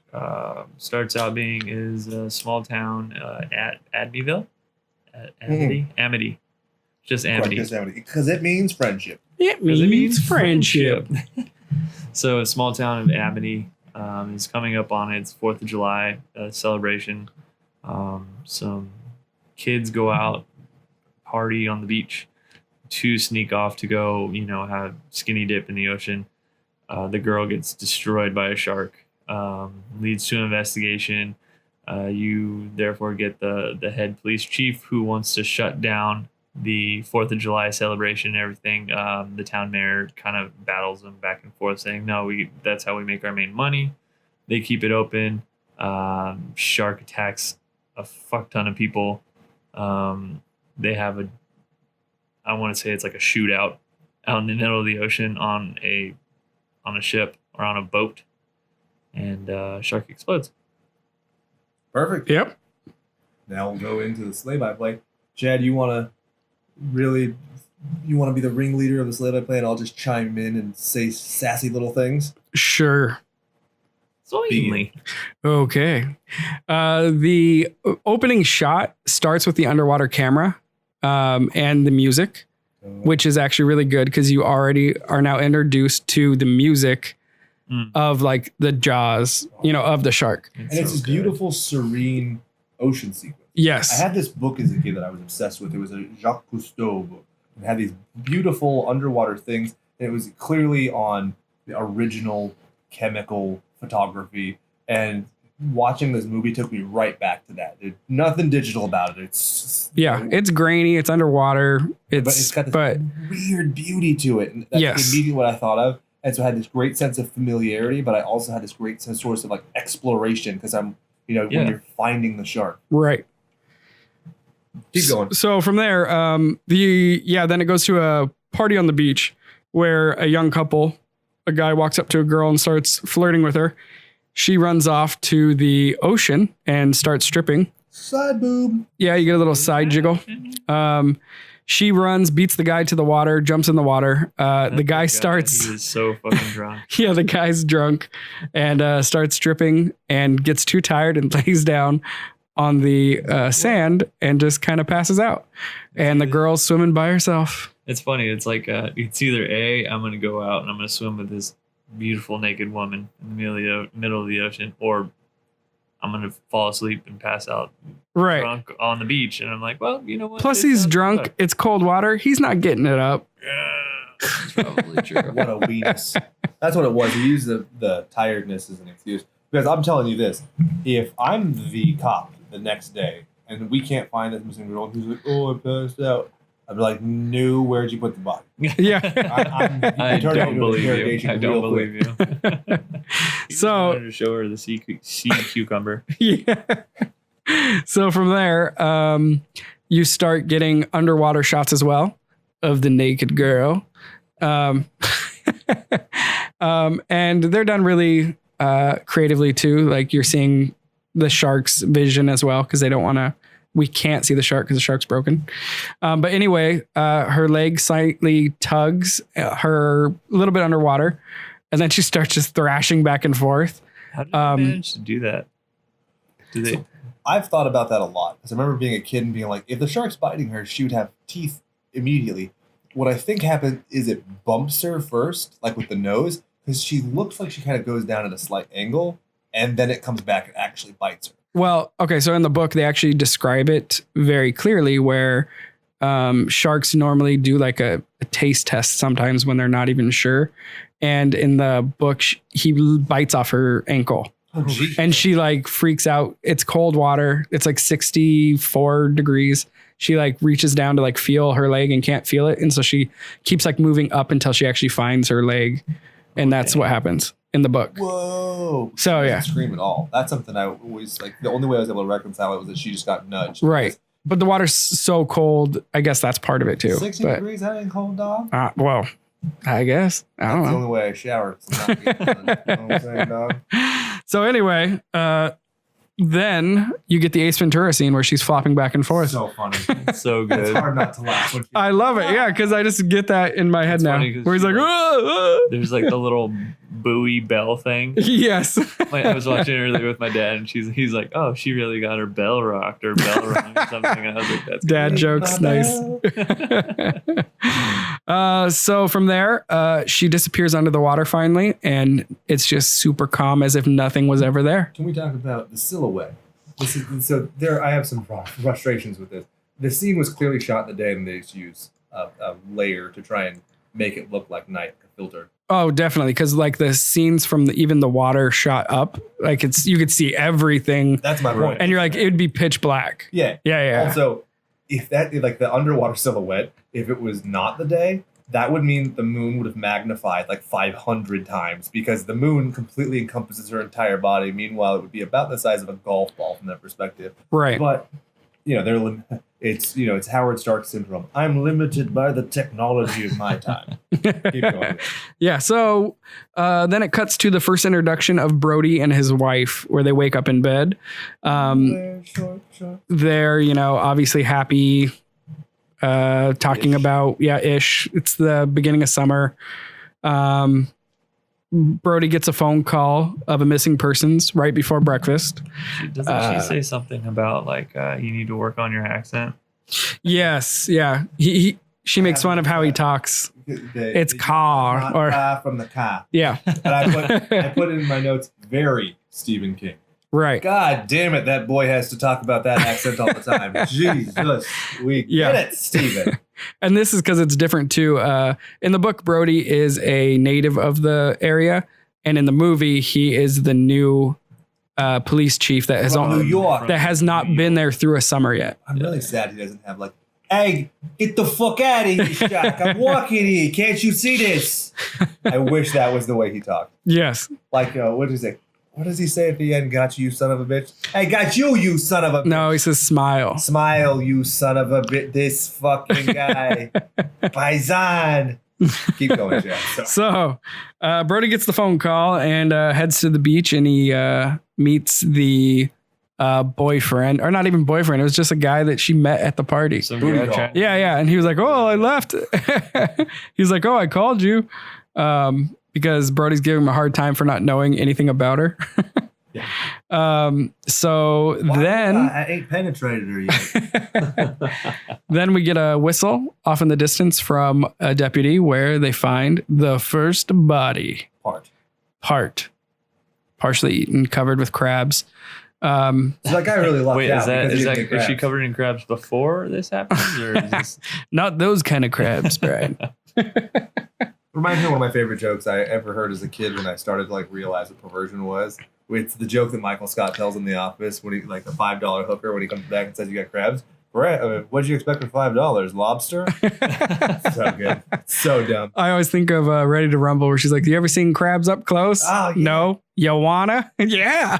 starts out being is a small town at Amity. Amity. Just Amity. Because it means friendship. It 'Cause it means friendship. So a small town of Amity is coming up on its 4th of July celebration. Some kids go out, party on the beach, to sneak off to go, have skinny dip in the ocean. The girl gets destroyed by a shark. Leads to an investigation. You therefore get the head police chief who wants to shut down the 4th of July celebration and everything. The town mayor kind of battles them back and forth, saying, no, that's how we make our main money. They keep it open. Shark attacks a fuck ton of people. They have I want to say it's like a shootout out in the middle of the ocean on a ship or on a boat, and shark explodes. Perfect. Yep. Now we'll go into the sleigh-by-play. Chad, you want to be the ringleader of the sleigh-by-play, and I'll just chime in and say sassy little things? Sure. So easily. Okay. The opening shot starts with the underwater camera and the music, which is actually really good because you already are now introduced to the music of like the jaws, of the shark. And it's this beautiful, serene ocean sequence. Yes. I had this book as a kid that I was obsessed with. It was a Jacques Cousteau book. It had these beautiful underwater things. And it was clearly on the original chemical photography. And watching this movie took me right back to that. There's nothing digital about it. It's grainy. It's underwater. But it's got this weird beauty to it. And that's Yes. immediately what I thought of. And so I had this great sense of familiarity, but I also had this great source of like exploration because I'm, when you're finding the shark. Right. Keep going. So from there, then it goes to a party on the beach where a young couple, a guy walks up to a girl and starts flirting with her. She runs off to the ocean and starts stripping. Side boob. Yeah, you get a little side jiggle. She runs, beats the guy to the water, jumps in the water. The guy starts. He was so fucking drunk. Yeah, the guy's drunk and starts stripping and gets too tired and lays down on the sand and just kind of passes out. And the girl's swimming by herself. It's funny. It's like it's either A, I'm going to go out and I'm going to swim with this beautiful naked woman in the middle of the ocean, or I'm going to fall asleep and pass out drunk on the beach. And I'm like, well, you know what? Plus, he's drunk. Good. It's cold water. He's not getting it up. Yeah, that's probably true. What a weakness. That's what it was. He used the tiredness as an excuse. Because I'm telling you this, if I'm the cop the next day and we can't find this missing girl, who's like, oh, I passed out, I'd be like, no, where'd you put the body? Yeah. I don't believe you. I don't believe you. So wanted to show her the sea cucumber. Yeah. So from there, you start getting underwater shots as well of the naked girl. And they're done really creatively too. Like you're seeing the shark's vision as well because we can't see the shark because the shark's broken. But anyway, her leg slightly tugs her a little bit underwater, and then she starts just thrashing back and forth. How did they manage to do that? So I've thought about that a lot because I remember being a kid and being like, if the shark's biting her, she would have teeth immediately. What I think happened is it bumps her first, like with the nose, because she looks like she kind of goes down at a slight angle, and then it comes back and actually bites her. Well, okay, so in the book, they actually describe it very clearly where sharks normally do like a taste test sometimes when they're not even sure. And in the book, he bites off her ankle. Oh, and she like freaks out. It's cold water. It's like 64 degrees. She like reaches down to like feel her leg and can't feel it. And so she keeps like moving up until she actually finds her leg. And that's what happens in the book. Whoa. So She yeah. doesn't scream at all. That's something I always like. The only way I was able to reconcile it was that she just got nudged. Right. But the water's so cold. I guess that's part of it too. 60 But, degrees, that ain't cold, dog. well, I guess. I don't That's the know. only way I showered. You know what I'm saying, dog? So anyway, then you get the Ace Ventura scene where she's flopping back and forth. So funny. It's so It's good. hard not to laugh. When she- I love it. Yeah, because I just get that in my head It's now. funny 'cause Where he's she like, like- "Ah, ah." There's like the little buoy bell thing. Yes. I was watching earlier with my dad, and he's like, "Oh, she really got her bell rocked or bell rung or something." And I was like, "That's Dad good." jokes. Nice. So from there, she disappears under the water finally, and it's just super calm as if nothing was ever there. Can we talk about the silhouette? I have some frustrations with this. The scene was clearly shot in the day, and they just used a layer to try and make it look like night, a filter. Oh, definitely. Because like the scenes from even the water shot up, like you could see everything. That's my point. And you're like, it would be pitch black. Yeah. Yeah. Also, if the underwater silhouette, if it was not the day, that would mean the moon would have magnified like 500 times because the moon completely encompasses her entire body. Meanwhile, it would be about the size of a golf ball from that perspective. Right. But it's Howard Stark syndrome. I'm limited by the technology of my time. Keep going. Yeah. So then it cuts to the first introduction of Brody and his wife, where they wake up in bed. They're obviously happy. Talking about it's the beginning of summer. Brody gets a phone call of a missing persons right before breakfast. Doesn't she say something about like you need to work on your accent? Yes, yeah. She makes fun of how he talks. It's car Not or far from the car. yeah, And I put in my notes very Stephen King. right. God damn it, that boy has to talk about that accent all the time. Jesus, we get it, Stephen. And this is because it's different too. In the book, Brody is a native of the area, and in the movie, he is the new police chief that has From New York. that has not been there through a summer yet. I'm really sad he doesn't have like Hey, get the fuck out of here, Shock. I'm walking here. Can't you see this? I wish that was the way he talked. Yes. Like, what does he say? What does he say at the end? Got you, you son of a bitch. Hey, got you, you son of a bitch. No, he says smile. Smile, you son of a bitch. This fucking guy. Paisan. Keep going, Jack. So Brody gets the phone call and heads to the beach, and he meets the boyfriend, or not even boyfriend. It was just a guy that she met at the party. Some Booty guy call. trying- Yeah. And he was like, oh, I left. He's like, oh, I called you. Because Brody's giving him a hard time for not knowing anything about her. Yeah. So Why then I ain't penetrated her yet. then we get a whistle off in the distance from a deputy where they find the first body partially eaten, covered with crabs. So that guy really lucked Wait, out. is she covered in crabs before this happens, or is this? Not those kind of crabs, Brian. Reminds me of one of my favorite jokes I ever heard as a kid when I started to realize what perversion was. It's the joke that Michael Scott tells in The Office when he the $5 hooker when he comes back and says you got crabs. What'd you expect for $5? Lobster? So good. So dumb. I always think of Ready to Rumble where she's like, you ever seen crabs up close? Oh, yeah. No. You wanna? Yeah.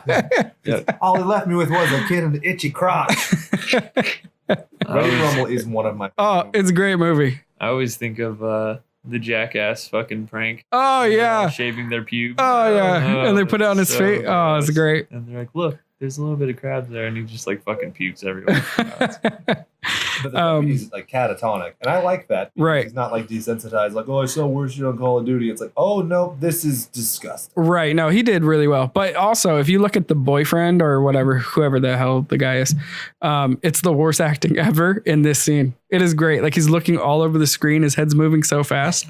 All he left me with was a kid in the itchy crotch. Ready to Rumble is one of my Oh, it's a great movie. I always think of the Jackass fucking prank. Oh, yeah. Shaving their pubes. Oh, yeah. And they put it on his so face. Oh, it's gross. great. And they're like, look, there's a little bit of crabs there, and he just fucking pukes everywhere. But the he's catatonic, and I like that. Right. He's not desensitized. Oh, I saw worse shit on Call of Duty. It's oh no, this is disgusting. Right. No, he did really well. But also, if you look at the boyfriend or whatever, whoever the hell the guy is, it's the worst acting ever in this scene. It is great. He's looking all over the screen. His head's moving so fast.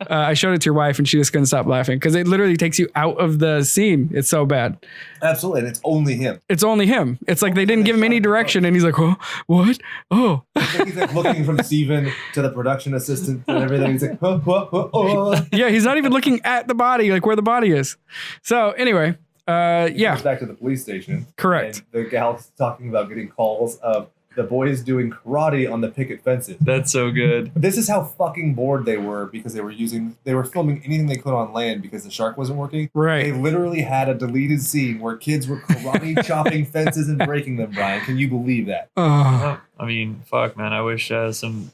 I showed it to your wife and she just couldn't stop laughing because it literally takes you out of the scene. It's so bad. Absolutely. And it's only him. It's only him. It's they didn't give him any direction. And he's like, oh, what? Oh. He's looking from Steven to the production assistant and everything. He's like, oh. Yeah, he's not even looking at the body, where the body is. So anyway, yeah. Goes back to the police station. Correct. And the gal's talking about getting calls of the boys doing karate on the picket fences. That's so good. This is how fucking bored they were because they were filming anything they could on land because the shark wasn't working. Right. They literally had a deleted scene where kids were karate chopping fences and breaking them, Brian. Can you believe that? Oh. I mean, fuck, man. I wish some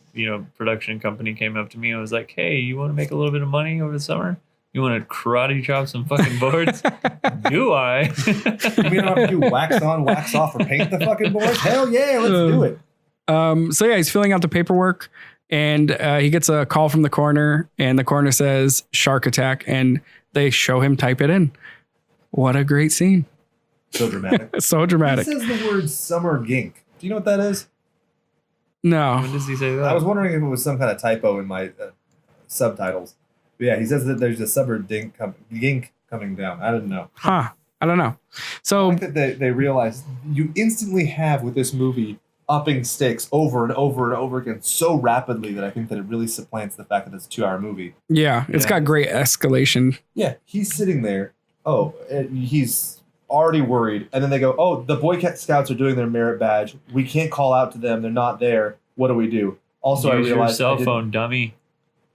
production company came up to me and was like, hey, you want to make a little bit of money over the summer? You want to karate chop some fucking boards? Do I? We don't have to do wax on, wax off, or paint the fucking boards? Hell yeah, let's do it. So yeah, he's filling out the paperwork and he gets a call from the coroner and the coroner says shark attack and they show him type it in. What a great scene. So dramatic. So dramatic. He says the word summer gink. Do you know what that is? No. When does he say that? I was wondering if it was some kind of typo in my subtitles. But yeah, he says that there's a summer gink coming down. I didn't know. Huh. I don't know. So I think that they realize you instantly have with this movie upping stakes over and over and over again so rapidly that I think that it really supplants the fact that it's a 2-hour movie. yeah, it's got great escalation. Yeah, he's sitting there. Oh, and he's already worried. And then they go, oh, the Boy Scouts are doing their merit badge. We can't call out to them. They're not there. What do we do? Also, Use I your realized cell phone, dummy.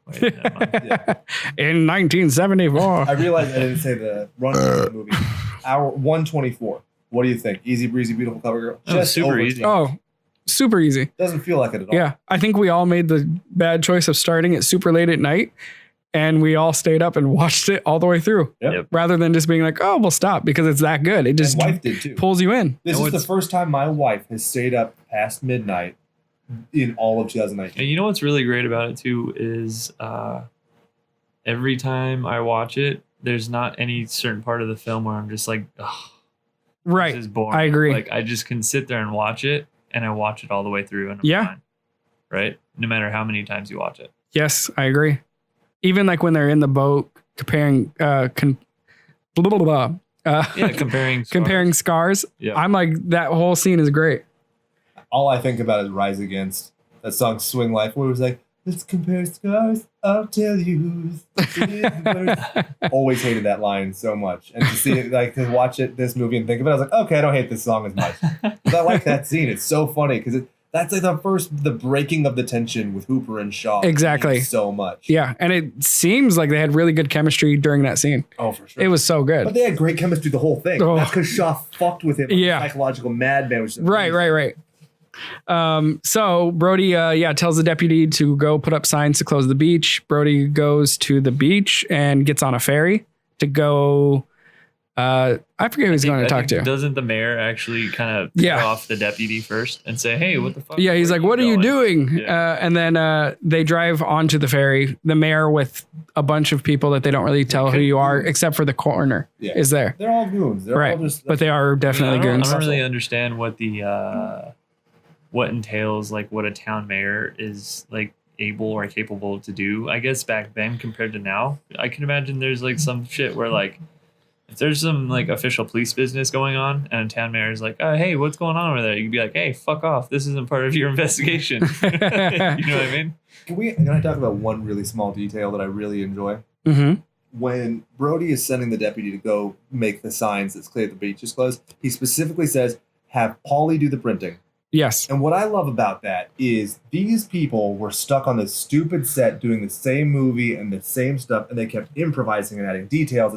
Wait, never mind. In 1974. I realized I didn't say the run of the movie. Hour 124. What do you think? Easy breezy, beautiful cover girl. Oh, super over. easy. Oh, super easy. Doesn't feel like it at all. Yeah. I think we all made the bad choice of starting it super late at night and we all stayed up and watched it all the way through. Yep. Rather than just being like, oh, we'll stop because it's that good. It just And wife did too. pulls you in. This is the first time my wife has stayed up past midnight in all of 2019. And you know what's really great about it too is every time I watch it, there's not any certain part of the film where I'm just like, oh, Right. this is boring. I agree. I just can sit there and watch it, and I watch it all the way through, and I'm Yeah. fine. Right? No matter how many times you watch it. Yes, I agree. Even when they're in the boat comparing Yeah, comparing comparing scars. Yeah. I'm like, that whole scene is great. All I think about is Rise Against. That song Swing Life, where it was like, let's compare scars, I'll tell you. Always hated that line so much. And to see it, to watch this movie and think of it, I was like, okay, I don't hate this song as much. Because I like that scene. It's so funny because That's like the breaking of the tension with Hooper and Shaw. Exactly. So much. Yeah. And it seems like they had really good chemistry during that scene. Oh, for sure. It was so good. But they had great chemistry the whole thing. Oh. That's because Shaw fucked with him. Like Yeah. Psychological madman. Which is Right. So Brody, tells the deputy to go put up signs to close the beach. Brody goes to the beach and gets on a ferry to go. I forget who he's going to talk to. Doesn't the mayor actually kind of cut off the deputy first and say, "Hey, what the fuck?" Yeah, he's like, "What are you doing?" Yeah. And then they drive onto the ferry. The mayor with a bunch of people that they don't really tell who you are, except for the coroner, is there. They're all goons. They're all just, but they are definitely I goons. don't really understand what the what entails, like what a town mayor is like able or capable to do. I guess back then compared to now, I can imagine there's like some shit where like if there's some like official police business going on and a town mayor is like, hey, what's going on over there? You can be like, hey, fuck off. This isn't part of your investigation. You know what I mean? Can I talk about one really small detail that I really enjoy? Mm-hmm. When Brody is sending the deputy to go make the signs that's clear the beach is closed, he specifically says, have Paulie do the printing. Yes. And what I love about that is these people were stuck on this stupid set doing the same movie and the same stuff, and they kept improvising and adding details.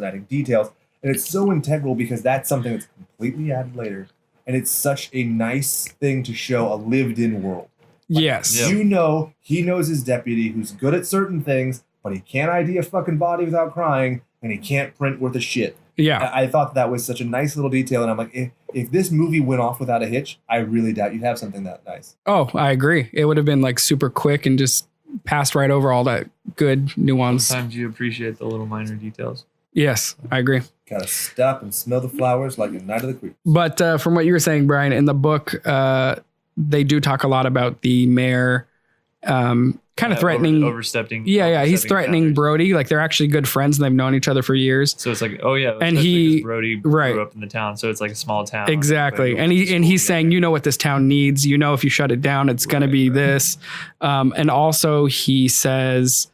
And it's so integral because that's something that's completely added later. And it's such a nice thing to show a lived-in world. Yes. Yep. You know, he knows his deputy who's good at certain things, but he can't ID a fucking body without crying, and he can't print worth a shit. Yeah. I thought that was such a nice little detail, and I'm like, if this movie went off without a hitch, I really doubt you'd have something that nice. Oh, I agree. It would have been like super quick and just passed right over all that good nuance. Sometimes you appreciate the little minor details. Yes, I agree. Gotta stop and smell the flowers like a night of the creek. But from what you were saying, Brian, in the book, they do talk a lot about the mayor kind of threatening. Overstepping. Yeah. He's overstepping threatening boundaries. Brody. Like they're actually good friends and they've known each other for years. So it's like, oh yeah, And especially he- 'cause Brody right. grew up in the town, so it's like a small town. Exactly. Everybody And goes to he's school saying, together. you know what this town needs. You know, if you shut it down, it's going to be this. And also he says,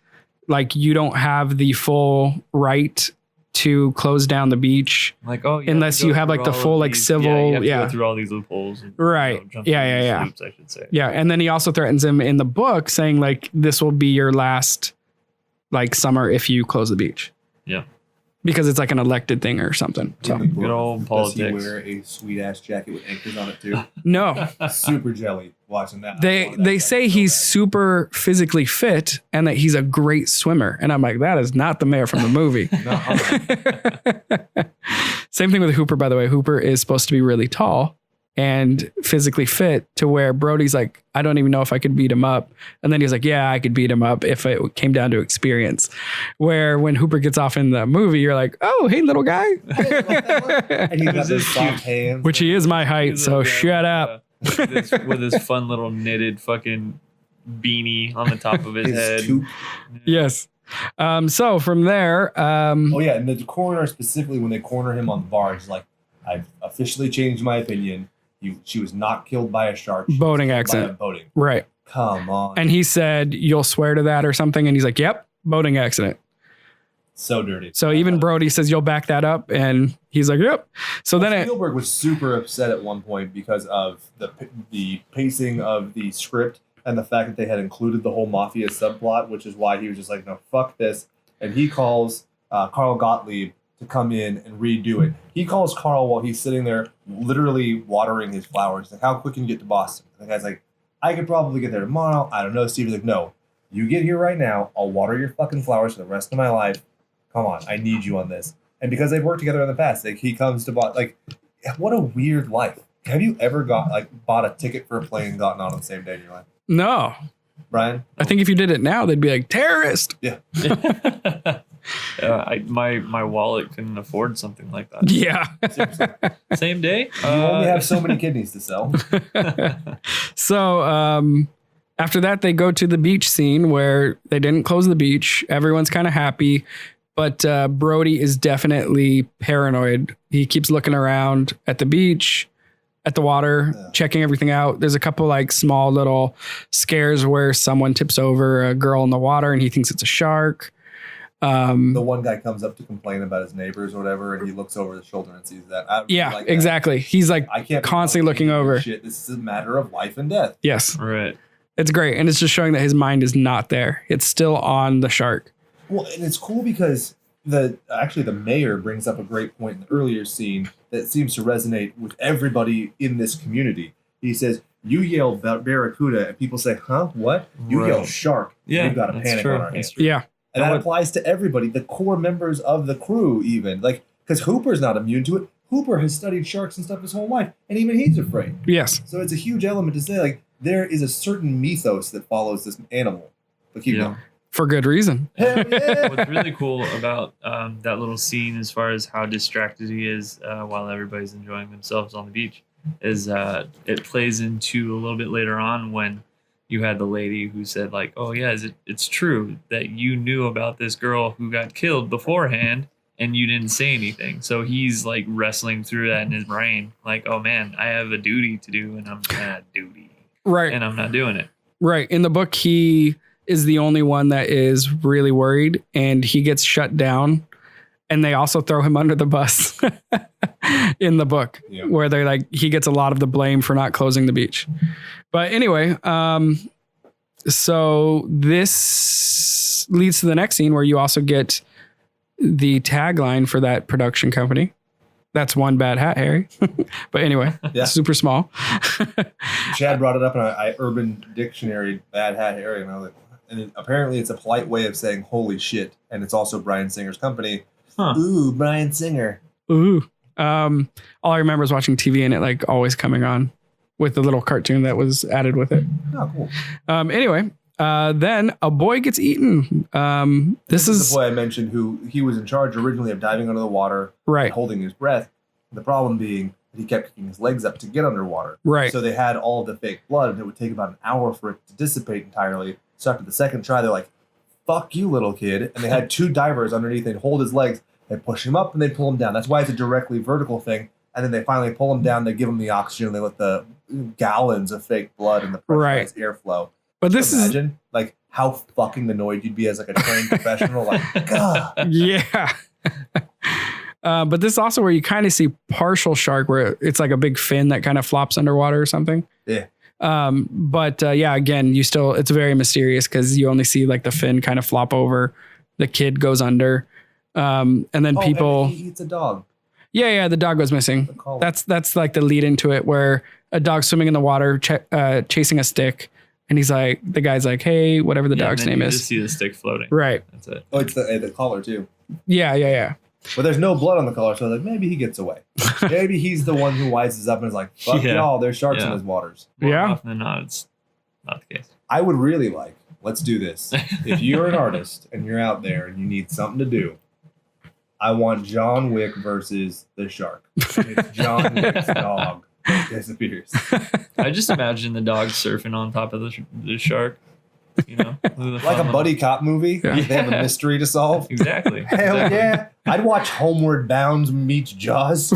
like, you don't have the full right to close down the beach. Like, oh, Unless you have, like, the full, like, civil- you have to yeah. go through all these loopholes. And, Right. jump Yeah, through yeah, these yeah. loops, I should say. Yeah. And then he also threatens him in the book saying, like, this will be your last, like, summer if you close the beach. Yeah. Because it's like an elected thing or something. So, Good old Does politics. he wear a sweet ass jacket with anchors on it too? no. Super jelly watching that. I They wanted that they jacket say so he's bad. super physically fit and that he's a great swimmer. And I'm like, that is not the mayor from the movie. Same thing with Hooper, by the way. Hooper is supposed to be really tall and physically fit to where Brody's like, I don't even know if I could beat him up. And then he's like, yeah, I could beat him up if it came down to experience. Where when Hooper gets off in the movie, you're like, oh, hey, little guy. And he's got This those is soft cute. hands. Which he is my height, He's so like, shut up. with his fun little knitted fucking beanie on the top of his head. toque. Yes. So from there, Oh yeah, and the coroner specifically, when they corner him on the bar, he's like, I've officially changed my opinion. She was not killed by a shark. She was Boating killed by accident. a boating. right. Come on. And he said, you'll swear to that or something. And he's like, yep, boating accident. So dirty. So even Brody says, you'll back that up. And he's like, yep. So then Spielberg was super upset at one point because of the pacing of the script and the fact that they had included the whole mafia subplot, which is why he was just like, no, fuck this. And he calls Carl Gottlieb to come in and redo it. He calls Carl while he's sitting there literally watering his flowers. He's like, how quick can you get to Boston? And the guy's like, I could probably get there tomorrow. I don't know. Steve's like, no, you get here right now. I'll water your fucking flowers for the rest of my life. Come on, I need you on this. And because they've worked together in the past, like he comes to like, what a weird life. Have you ever bought a ticket for a plane and gotten on the same day in your life? no, Brian? I think if you did it now, they'd be like, terrorist. Yeah. My wallet couldn't afford something like that. Yeah. Seriously. Same day. You only have so many kidneys to sell. So after that, they go to the beach scene where they didn't close the beach. Everyone's kind of happy. But Brody is definitely paranoid. He keeps looking around at the beach, at the water, checking everything out. There's a couple like small little scares where someone tips over a girl in the water and he thinks it's a shark. The one guy comes up to complain about his neighbors or whatever, and he looks over his shoulder and sees that. I really like that. Exactly. He's like I can't be constantly looking over. shit. This is a matter of life and death. Yes. Right. It's great. And it's just showing that his mind is not there. It's still on the shark. Well, and it's cool because the mayor brings up a great point in the earlier scene that seems to resonate with everybody in this community. He says, "You yell barracuda," and people say, "Huh? What?" You yell shark. Yeah, we've got a that's panic true. on our hands. Yeah. And that applies to everybody, the core members of the crew, even because Hooper's not immune to it. Hooper has studied sharks and stuff his whole life, and even he's afraid. Yes. So it's a huge element to say there is a certain mythos that follows this animal. But keep going. For good reason. Hell yeah. What's really cool about that little scene, as far as how distracted he is while everybody's enjoying themselves on the beach, is it plays into a little bit later on when you had the lady who said, like, "Oh yeah, it's true that you knew about this girl who got killed beforehand and you didn't say anything." So he's like wrestling through that in his brain, like, "Oh man, I have a duty to do, and I'm Right. and I'm not doing it." Right. In the book, he is the only one that is really worried, and he gets shut down, and they also throw him under the bus in the book, where they're like, he gets a lot of the blame for not closing the beach. But anyway, so this leads to the next scene where you also get the tagline for that production company. That's one bad hat, Harry. But anyway, super small. Chad brought it up in an Urban Dictionary, bad hat, Harry, and I was like, and apparently it's a polite way of saying holy shit, and it's also Bryan Singer's company. Huh. Ooh, Bryan Singer. Ooh. All I remember is watching TV and it like always coming on with the little cartoon that was added with it. Oh, cool. Anyway, then a boy gets eaten. This is the boy I mentioned who he was in charge originally of diving under the water, right, and holding his breath. The problem being that he kept kicking his legs up to get underwater. Right. So they had all of the fake blood, and it would take about an hour for it to dissipate entirely. So after the second try, they're like, "Fuck you, little kid." And they had two divers underneath. They'd hold his legs, they'd push him up, and they'd pull him down. That's why it's a directly vertical thing. And then they finally pull him down, they give him the oxygen, they let the gallons of fake blood and the pressurized airflow. But this imagine like how fucking annoyed you'd be as like a trained professional. Like, God. Yeah. But this is also where you kind of see partial shark, where it's like a big fin that kind of flops underwater or something. Yeah. But again, it's very mysterious because you only see like the fin kind of flop over, the kid goes under, and then people. And he eats a dog. Yeah, the dog goes missing. That's like the lead into it, where a dog swimming in the water, chasing a stick, and the guy's like, "Hey, whatever the dog's name is." You just see the stick floating. Right. That's it. Oh, it's the collar too. Yeah. But there's no blood on the collar, so like maybe he gets away. Maybe he's the one who wises up and is like, "Fuck y'all, there's sharks in his waters." More often than not, it's not the case. I would really let's do this. If you're an artist and you're out there and you need something to do, I want John Wick versus the shark. It's John Wick's dog that disappears. I just imagine the dog surfing on top of the shark. You know, like a buddy cop movie. Yeah. They have a mystery to solve. Exactly. Hell yeah! I'd watch Homeward Bound meets Jaws.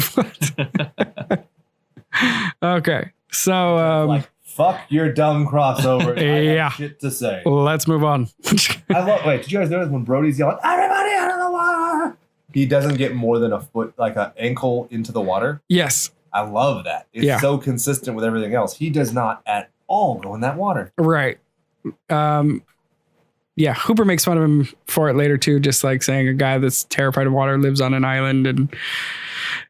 Okay, so fuck your dumb crossover. I have shit to say. Let's move on. Wait, did you guys notice when Brody's yelling, "Everybody out of the water"? He doesn't get more than a foot, like an ankle into the water. Yes. I love that. It's so consistent with everything else. He does not at all go in that water. Right. Hooper makes fun of him for it later too, just like saying a guy that's terrified of water lives on an island, and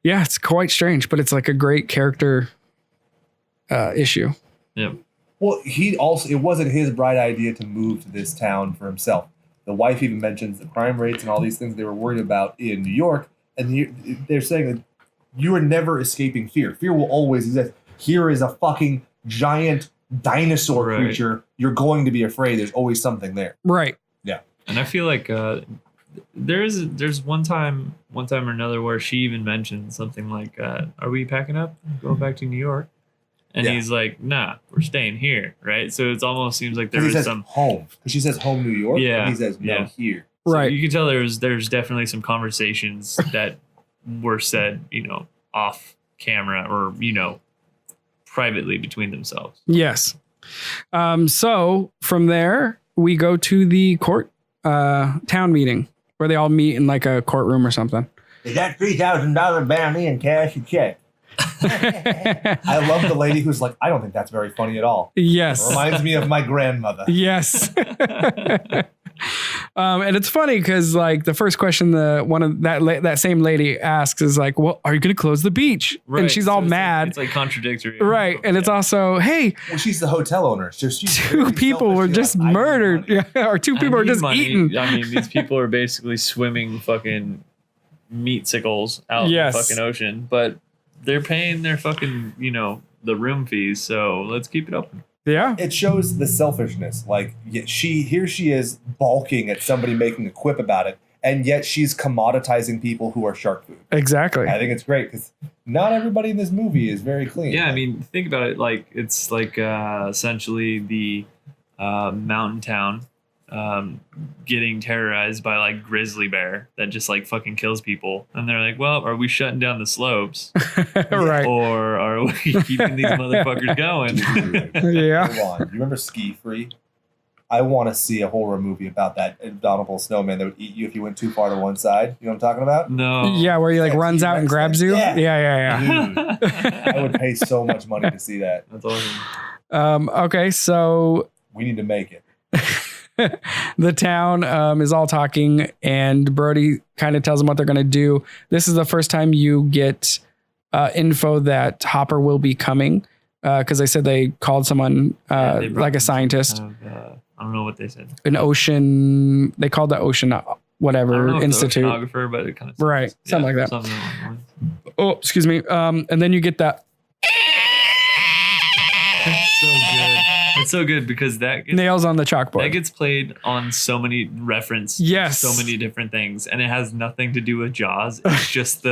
it's quite strange, but it's like a great character issue. Yeah. Well, it wasn't his bright idea to move to this town for himself. The wife even mentions the crime rates and all these things they were worried about in New York, and they're saying that you are never escaping fear. Fear will always exist. Here is a fucking giant dinosaur creature. You're going to be afraid. There's always something there. Right. Yeah. And I feel like there's one time or another where she even mentioned something like, "Are we packing up? Going back to New York?" And he's like, "Nah, we're staying here." Right. So it almost seems like there is some home, because she says home New York. Yeah. And he says no here. So right. You can tell there's definitely some conversations that were said, off camera or, privately between themselves. Yes. So from there we go to the court town meeting, where they all meet in like a courtroom or something. Is that $3,000 bounty and cash a check? I love the lady who's like, I don't think that's very funny at all. Yes. Reminds me of my grandmother. Yes. And it's funny because like the first question that same lady asks is like, well, are you going to close the beach? Right. And she's all mad. It's like contradictory. Right. And it's also, hey, Well, she's the hotel owner. So she's two people were just murdered. Yeah, or two people were just eaten. I mean, these people are basically swimming fucking meat sickles out in the fucking ocean, but they're paying their fucking, the room fees. So let's keep it open. Yeah. It shows the selfishness. Like here she is balking at somebody making a quip about it, and yet she's commoditizing people who are shark food. Exactly. I think it's great because not everybody in this movie is very clean. Yeah, I mean, think about it. Like it's like essentially the mountain town getting terrorized by like grizzly bear that just like fucking kills people, and they're like, well, are we shutting down the slopes Right. or are we keeping these motherfuckers going? Yeah. Hold on. You remember Ski Free? I want to see a horror movie about that abominable snowman that would eat you if you went too far to one side. You know what I'm talking about? No. Yeah, where he like runs out and grabs you. Yeah. Yeah. Dude, I would pay so much money to see that. That's awesome. Okay, so We need to make it. the town is all talking, and Brody kind of tells them what they're going to do. This is the first time you get info that Hopper will be coming, because they said they called someone They brought like a them scientist, kind of, I don't know what they said. an ocean. They called the ocean I don't whatever know if institute, the oceanographer, but it kind of right? Something like that. Something along those lines. Oh, excuse me. And then you get that It's so good. It's so good because that nails on the chalkboard. gets played on so many Yes. so many different things, and it has nothing to do with Jaws. It's just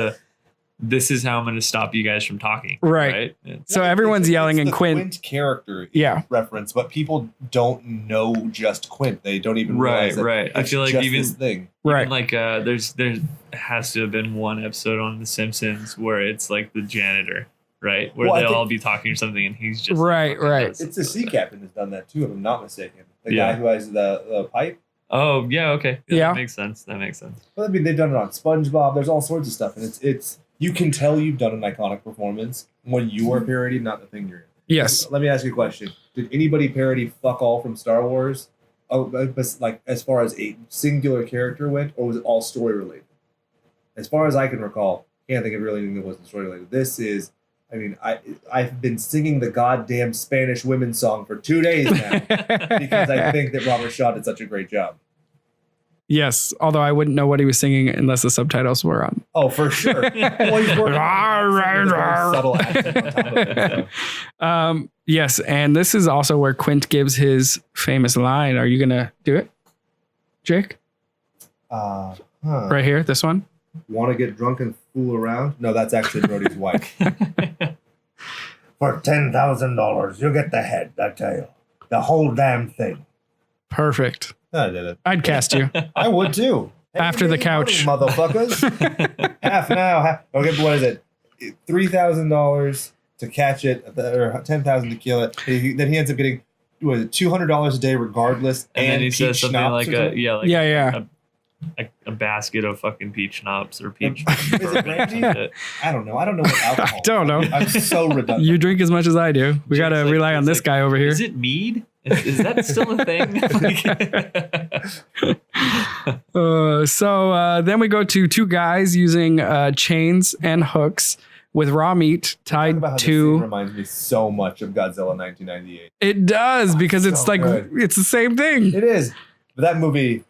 this is how I'm going to stop you guys from talking. Right. It's- So everyone's yelling, and the Quint. character Yeah. reference, but people don't know just Quint. They don't even realize that right. I it's feel like just even this thing. Right. even like there has to have been one episode on The Simpsons where it's like the janitor, right? Where Well, I they'll think- all be talking or something, and he's just Right, right. It's the sea captain who's done that too, if I'm not mistaken. The Yeah. guy who has the pipe. Oh yeah, okay. Yeah. That makes sense. Well, I mean, they've done it on SpongeBob. There's all sorts of stuff, and it's you can tell you've done an iconic performance when you are parodied, not the thing you're in. Yes. Let me ask you a question: did anybody parody "fuck all" from Star Wars? Oh, but like as far as a singular character went, or was it all story related? As far as I can recall, can't think of really anything that wasn't story related. This is. I mean, I've been singing the goddamn Spanish women song for 2 days now because I think that Robert Shaw did such a great job. Yes. Although I wouldn't know what he was singing unless the subtitles were on. Oh, for sure. Well, he's working on a very subtle accent on top of it. So. Yes. And this is also where Quint gives his famous line. Are you going to do it, Jake? Right here, this one. Want to get drunk and fool around? No, that's actually Brody's wife. For $10,000, you'll get the head, I tell you. The whole damn thing. Perfect. I did it. I'd cast you. I would too. After the couch. Money, motherfuckers. Half now. Okay, what is it? $3,000 to catch it, or $10,000 to kill it. Then he ends up getting $200 a day regardless. And then he says peach something schnapps like or something? Yeah. a basket of fucking peach schnapps or peach. Is it brandy? I don't know. I don't know what alcohol. I don't know. I'm so redundant. You drink as much as I do. We got to It's like- rely on it's this like, guy over here. Is it mead? Is that still a thing? So then we go to two guys using chains and hooks with raw meat Talk about how tied this scene to. reminds me so much of Godzilla 1998. It does because it's so like good. it's the same thing. It is. But that movie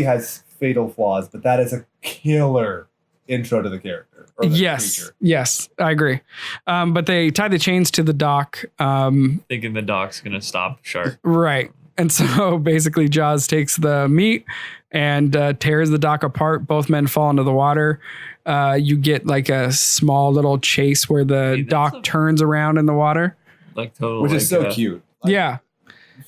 has fatal flaws, but that is a killer intro to the character. Or the creature. Yes, I agree. But they tie the chains to the dock. Thinking the doc's gonna stop shark. Right. And so basically Jaws takes the meat and tears the dock apart. Both men fall into the water. You get like a small little chase where the Hey, that's dock turns around in the water. Like total. Which like, is so cute. Like, Yeah.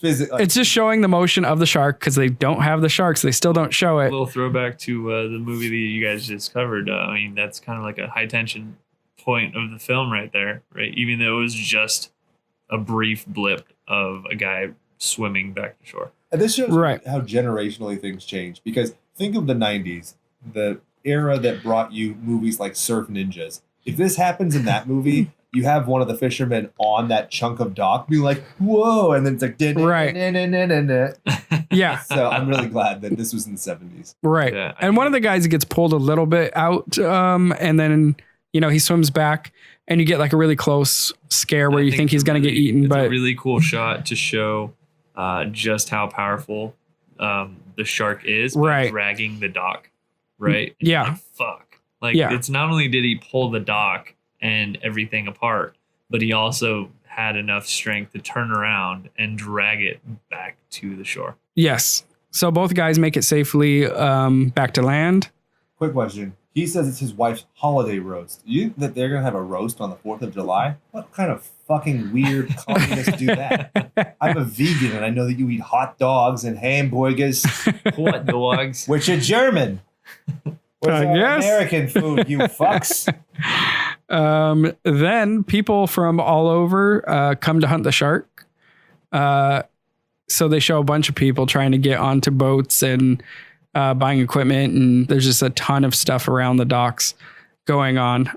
Like, It's just showing the motion of the shark because they don't have the sharks. They still don't show A it. little throwback to the movie that you guys just covered. I mean, that's kind of like a high tension point of the film right there, right? Even though it was just a brief blip of a guy swimming back to shore. and this shows Right. how generationally things change because think of the 90s, the era that brought you movies like Surf Ninjas. If this happens in that movie, you have one of the fishermen on that chunk of dock be like, whoa, and then it's like, Right. Yeah. So I'm really glad that this was in the 70s. Right. Yeah, And one of the guys gets pulled a little bit out, and then, he swims back, and you get like a really close scare where you think he's going to get eaten. It's But a really cool shot to show just how powerful the shark is by Right. dragging the dock. Right. And Yeah. you're like, fuck. Like, Yeah. it's not only did he pull the dock and everything apart, but he also had enough strength to turn around and drag it back to the shore. yes. So both guys make it safely back to land. Quick question. He says it's his wife's holiday roast. You think that they're going to have a roast on the 4th of July? What kind of fucking weird communists do that? I'm a vegan and I know that you eat hot dogs and hamburgers, What dogs? which are German. Where's I our guess. American food, you fucks? Then people from all over come to hunt the shark. So they show a bunch of people trying to get onto boats and buying equipment, and there's just a ton of stuff around the docks going on.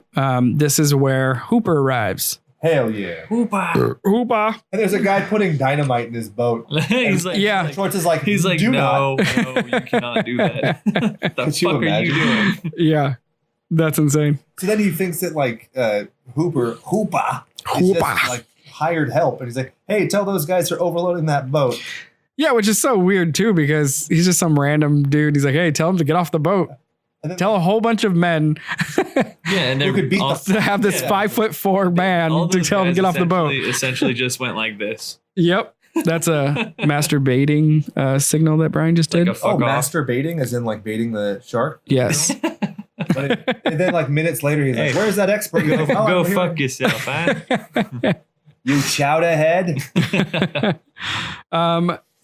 This is where Hooper arrives. Hell yeah. Hoopa. Hooper. And there's a guy putting dynamite in his boat. He's like, Yeah. Schwartz is like, he's like, do no, not. no, you cannot do that. The Could you fuck are you imagine? doing? Yeah, that's insane. So then he thinks that like Hoopa is just Hoopa. like hired help. And he's like, hey, tell those guys they're overloading that boat. Yeah, which is so weird too, because he's just some random dude. He's like, hey, tell him to get off the boat. And then Tell a whole bunch of men Yeah, and Who they're could beat the also- to have this Yeah. 5'4" man all to those tell him to guys get off the boat. Essentially just went like this. Yep. That's a masturbating signal that Brian just Like did. a fuck off. masturbating as in like baiting the shark? Yes. And then like minutes later, he's like, Hey. where's that expert? Go, Go, go fuck yourself, huh? You chowder head.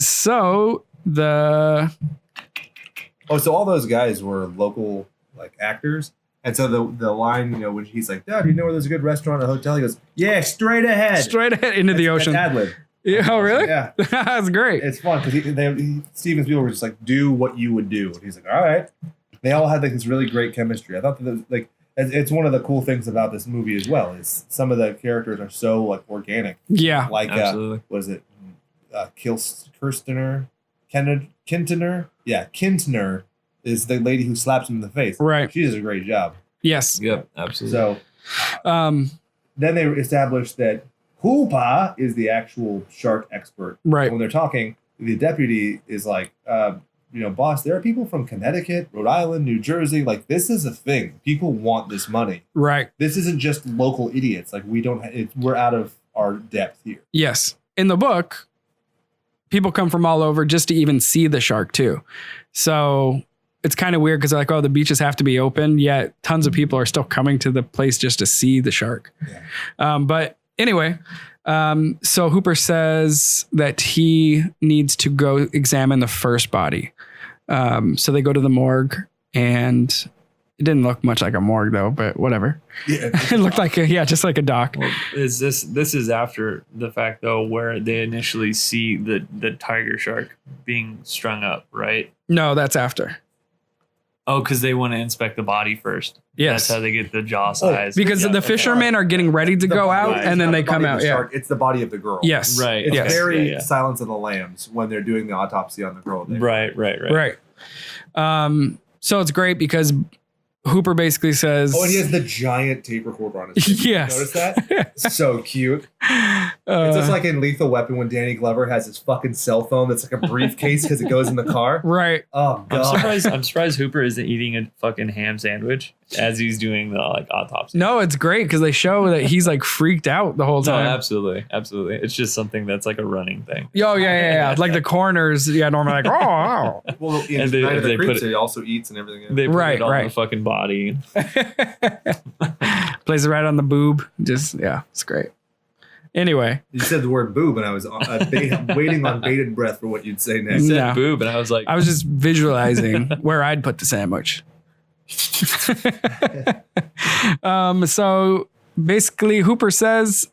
So the So all those guys were local like actors. And so the line, when he's like, Dad, you know where there's a good restaurant or hotel? He goes, yeah, straight ahead. straight ahead into the ocean. That's ad-lib. Yeah, oh, really? Yeah. That's great. It's fun because Steven Spielberg was just like, do what you would do. And he's like, all right. They all had like this really great chemistry. I thought that like it's one of the cool things about this movie as well is some of the characters are so like organic. Yeah. Like Absolutely. what is it? Kirstener? Kintner? Yeah, Kintner is the lady who slaps him in the face. Right. She does a great job. Yes. Yep, absolutely. So then they established that Hoopa is the actual shark expert. Right. When they're talking, the deputy is like, boss, there are people from Connecticut, Rhode Island, New Jersey. Like, this is a thing. People want this money. Right. This isn't just local idiots. Like, we're out of our depth here. Yes. In the book, people come from all over just to even see the shark too. So it's kind of weird because they're like, oh, the beaches have to be open, yet tons of people are still coming to the place just to see the shark. Yeah. But anyway, so Hooper says that he needs to go examine the first body. So they go to the morgue, and it didn't look much like a morgue though, but whatever. Yeah, It looked like just like a dock. Well, this is after the fact though, where they initially see the tiger shark being strung up, right? No, that's after. Oh, because they want to inspect the body first. Yes. That's how they get the jaw size. Because Yeah, the okay. fishermen are getting ready to go out, right. and then It's they not the come body of out. the Yeah. shark, it's the body of the girl. Yes. Right. It's Yes. very Yeah. Silence of the Lambs when they're doing the autopsy on the girl. Right. Right. So it's great because Hooper basically says, Oh, and he has the giant tape recorder on his face. Yes. Notice that? So cute. It's just like in Lethal Weapon when Danny Glover has his fucking cell phone that's like a briefcase because it goes in the car. right. Oh, I'm God. surprised Hooper isn't eating a fucking ham sandwich as he's doing the autopsy. No, it's great because they show that he's like freaked out the whole No, time. absolutely. It's just something that's like a running thing. Oh, yeah. Like the coroners, normally like, oh, Well, in And Night of the they Creeps, put it- he also eats and everything. They put Right, it on right. the fucking body. wow. Plays it right on the boob. Just, yeah, it's great. Anyway, You said the word boob, and I was waiting on bated breath for what you'd say He next. said No. boob, and I was like, I was just visualizing where I'd put the sandwich. So basically, Hooper says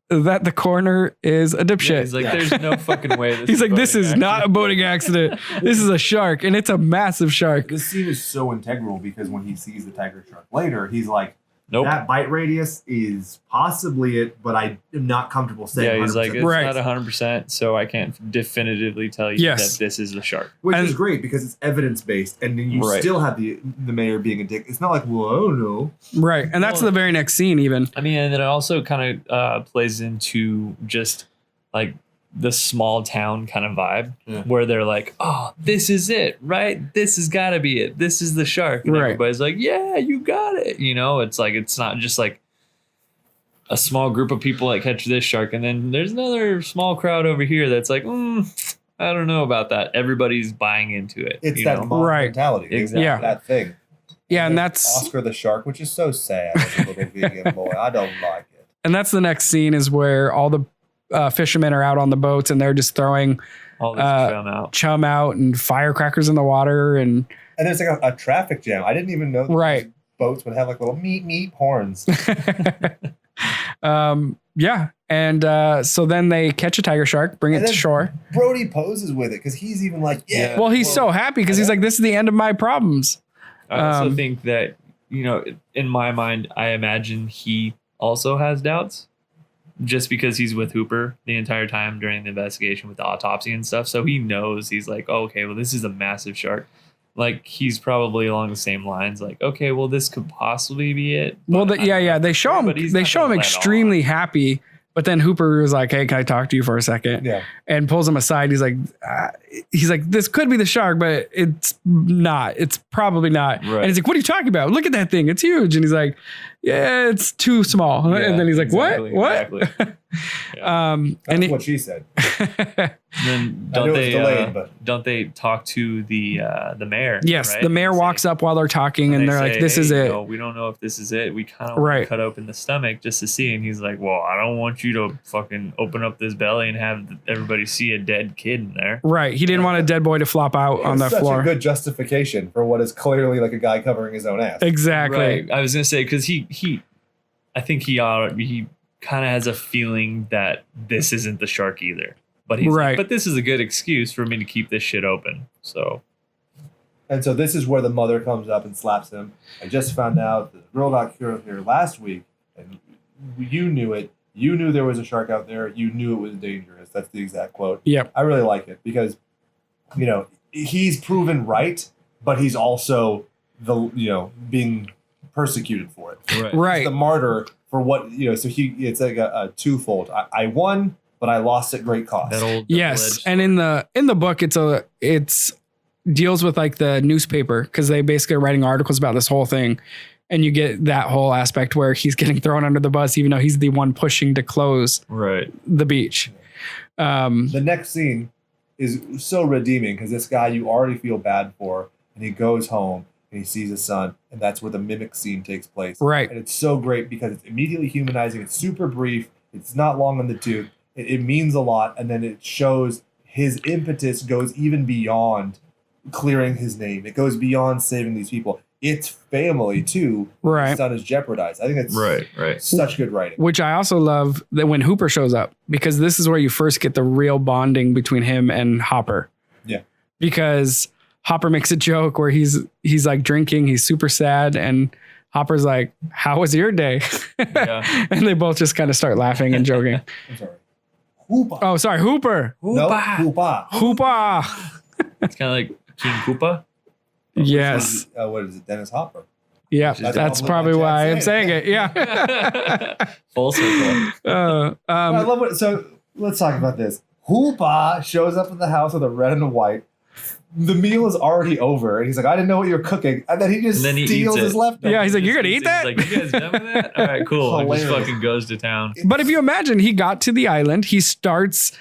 that the coroner is a dipshit. He's like, there's no fucking way. He's like, this is not a boating accident. This is a shark, and it's a massive shark. This scene is so integral because when he sees the tiger shark later, he's like, Nope. that bite radius is possibly it, but I am not comfortable saying. Yeah, he's like, it's Right. not 100%, so I can't definitively tell you Yes. that this is the shark. Which And- is great because it's evidence based, and then you Right. still have the mayor being a dick. It's not like, well, I don't know. Right, and that's Well- the very next scene even. I mean, and then it also kind of plays into just like the small town kind of vibe where they're like, oh, this is it, right? This has got to be it. This is the shark. And Right. everybody's like, yeah, you got it. You know, it's like, it's not just like a small group of people that catch this shark. And then there's another small crowd over here that's like, I don't know about that. Everybody's buying into it. It's you that know? mob Right. mentality. Exactly. Yeah. That thing. Yeah, and There's that's Oscar the shark, which is so sad as a little vegan boy. I don't like it. and that's the next scene is where all the fishermen are out on the boats and they're just throwing All this chum out. chum out and firecrackers in the water and And there's like a traffic jam. I didn't even know that Right. these boats would have like little meep horns. yeah, and so then they catch a tiger shark, bring it And to then- shore. Brody poses with it because he's even like, yeah. Well, he's so happy because he's like, this is the end of my problems. I also Um, think that, you know, in my mind, I imagine he also has doubts just because he's with Hooper the entire time during the investigation with the autopsy and stuff. So he knows, he's like, oh, okay, well, this is a massive shark. Like, he's probably along the same lines, like, okay, well, this could possibly be it. Well, but yeah, they show him. But he's They not show him gonna let extremely happy, but then Hooper was like, "Hey, can I talk to you for a second? Yeah. And pulls him aside. He's like, "This could be the shark, but it's not. It's probably not." Right. And he's like, "What are you talking about? Look at that thing. It's huge." And he's like, "Yeah, it's too small." Yeah, and then he's like, exactly, "What? exactly. And That's what she said. And then I knew it was delayed, but don't they talk to the mayor? yes, right? the mayor And walks say- up while they're talking, and they they're like, say, "This "Hey, is you it." know, we don't know if this is it. We kind of Right. cut open the stomach just to see." And he's like, "Well, I don't want you to fucking open up this belly and have everybody see a dead kid in there." Right. He didn't want a dead boy to flop out on the It's such floor. a good justification for what is clearly like a guy covering his own ass. Exactly. Right. I was gonna say because I think he kind of has a feeling that this isn't the shark either. But he's Right. like, but this is a good excuse for me to keep this shit open. So And so this is where the mother comes up and slaps him. I just found out the girl got killed here last week, and you knew it. You knew there was a shark out there. You knew it was dangerous. That's the exact quote. Yep. I really like it because, you know, he's proven right, but he's also being persecuted for it. right. Right. He's the martyr for what, it's like a twofold. I won, but I lost at great cost. That old Yes, double-edged and in the book, it's deals with like the newspaper because they basically are writing articles about this whole thing, and you get that whole aspect where he's getting thrown under the bus, even though he's the one pushing to close right. the beach. The next scene is so redeeming because this guy you already feel bad for, and he goes home and he sees his son, and that's where the mimic scene takes place. Right. And it's so great because it's immediately humanizing. It's super brief. It's not long in the tooth. It means a lot, and then it shows his impetus goes even beyond clearing his name. It goes beyond saving these people. It's family too. Right. His son is jeopardized. I think it's Right. such good writing. Which I also love that when Hooper shows up, because this is where you first get the real bonding between him and Hopper. Yeah. Because Hopper makes a joke where he's like drinking, he's super sad, and Hopper's like, "How was your day?" Yeah. And they both just kind of start laughing and joking. I'm sorry. Hoopa. Oh, sorry, Hooper. No, Hoopa. Hoopa. It's kind of like King Koopa. Yes. What is it? Dennis Hopper. Yeah, That's that's probably probably why why I'm I'm saying saying it. Yeah. Full circle. I love it. So let's talk about this. Hoopa shows up at the house with a red and a white. The meal is already over, and he's like, "I didn't know what you were cooking," and then he just And then he steals eats his it. leftovers. Yeah, he's like, "You're gonna eat that?" He's like, "You guys done with that? All right, cool." And just Hilarious. fucking goes to town. But if you imagine, he got to the island, he starts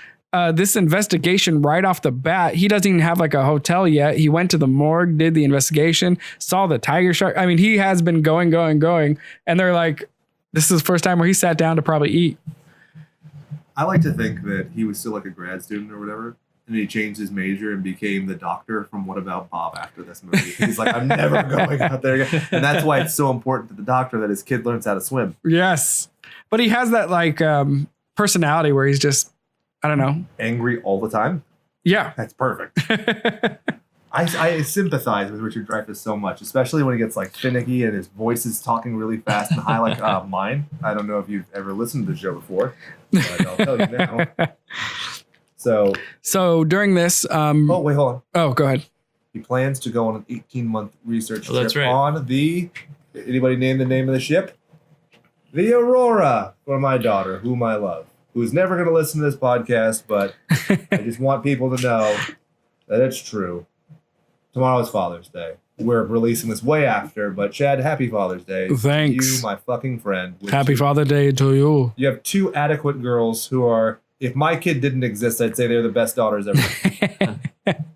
this investigation right off the bat. He doesn't even have like a hotel yet. He went to the morgue, did the investigation, saw the tiger shark. I mean, he has been going, and they're like, this is the first time where he sat down to probably eat. I like to think that he was still like a grad student or whatever, and he changed his major and became the doctor from What About Bob after this movie. He's like, "I'm never going out there again," and that's why it's so important to the doctor that his kid learns how to swim. Yes. But he has that like personality where he's just, I don't know. Angry all the time. Yeah. That's perfect. I sympathize with Richard Dreyfuss so much, especially when he gets like finicky and his voice is talking really fast and high like mine. I don't know if you've ever listened to the show before, but I'll tell you now. So during this, oh wait, hold on. Oh, go ahead. He plans to go on an 18-month research trip that's right. on the. Anybody name the name of the ship? The Aurora, for my daughter, whom I love, who's never going to listen to this podcast, but I just want people to know that it's true. Tomorrow is Father's Day. We're releasing this way after, but Chad, happy Father's Day. Thanks. You, my fucking friend. Happy Father's Day to you. You have two adequate girls who are, if my kid didn't exist, I'd say they're the best daughters ever.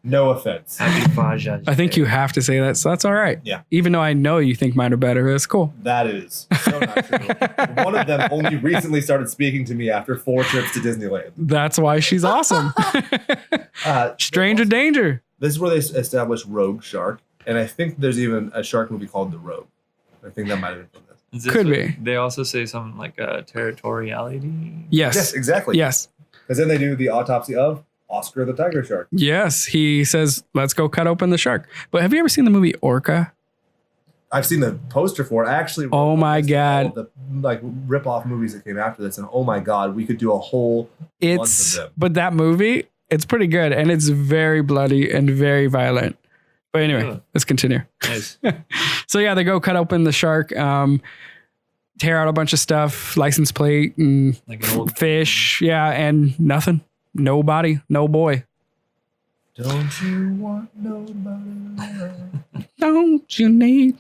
No offense. Happy Father's Day. I think you have to say that, so that's all right. Yeah. Even though I know you think mine are better, that's cool. That is so not true. One of them only recently started speaking to me after 4 trips to Disneyland. That's why she's awesome. Stranger danger. This is where they established Rogue Shark, and I think there's even a shark movie called The Rogue. I think that might have been from this. Could be. They also say something like territoriality. Yes, exactly. Yes. Because then they do the autopsy of Oscar the tiger shark. Yes. He says, let's go cut open the shark. But have you ever seen the movie Orca? I've seen the poster for it. I actually Oh my God. the like rip-off movies that came after this, and oh my God, we could do a whole bunch of them. But that movie, it's pretty good, and it's very bloody and very violent. But anyway, let's continue. Nice. So yeah, they go cut open the shark, tear out a bunch of stuff, license plate and Like an old fish. Yeah, and nothing. No body, no boy. Don't you want nobody? Don't you need?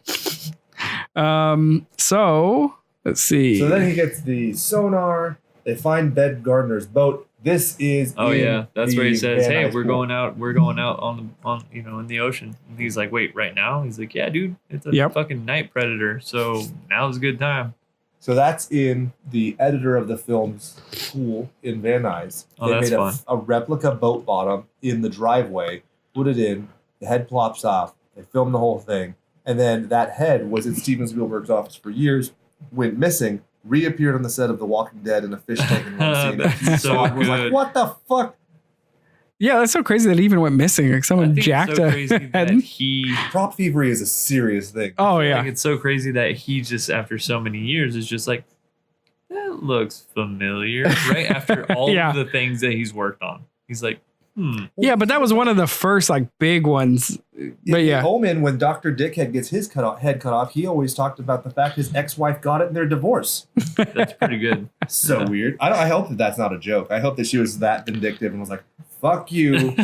So let's see. So then he gets the sonar. They find Bed Gardner's boat. This is Oh yeah, that's where he says, Van "Hey, Nuys we're pool. going out. We're going out on in the ocean." And he's like, "Wait, right now?" He's like, "Yeah, dude, it's a Yep. fucking night predator. So now's a good time." So that's in the editor of the film's pool in Van Nuys. Oh, They that's made fun. a replica boat bottom in the driveway, put it in, the head plops off, they filmed the whole thing, and then that head was in Steven Spielberg's office for years, went missing, reappeared on the set of The Walking Dead in a fish tank in one scene. That's He so saw it and was like, good. what the fuck? Yeah, that's so crazy that it even went missing. Like I someone think jacked it's so a crazy that head. he. Prop thievery is a serious thing. Oh Like, yeah. it's so crazy that he just after so many years is just like, that looks familiar. Right after all Yeah. of the things that he's worked on, he's like, Yeah, but that was one of the first like big ones. But yeah. Omen, when Dr. Dickhead gets his head cut off, he always talked about the fact his ex-wife got it in their divorce. that's pretty good. So weird. I hope that that's not a joke. I hope that she was that vindictive and was like, fuck you.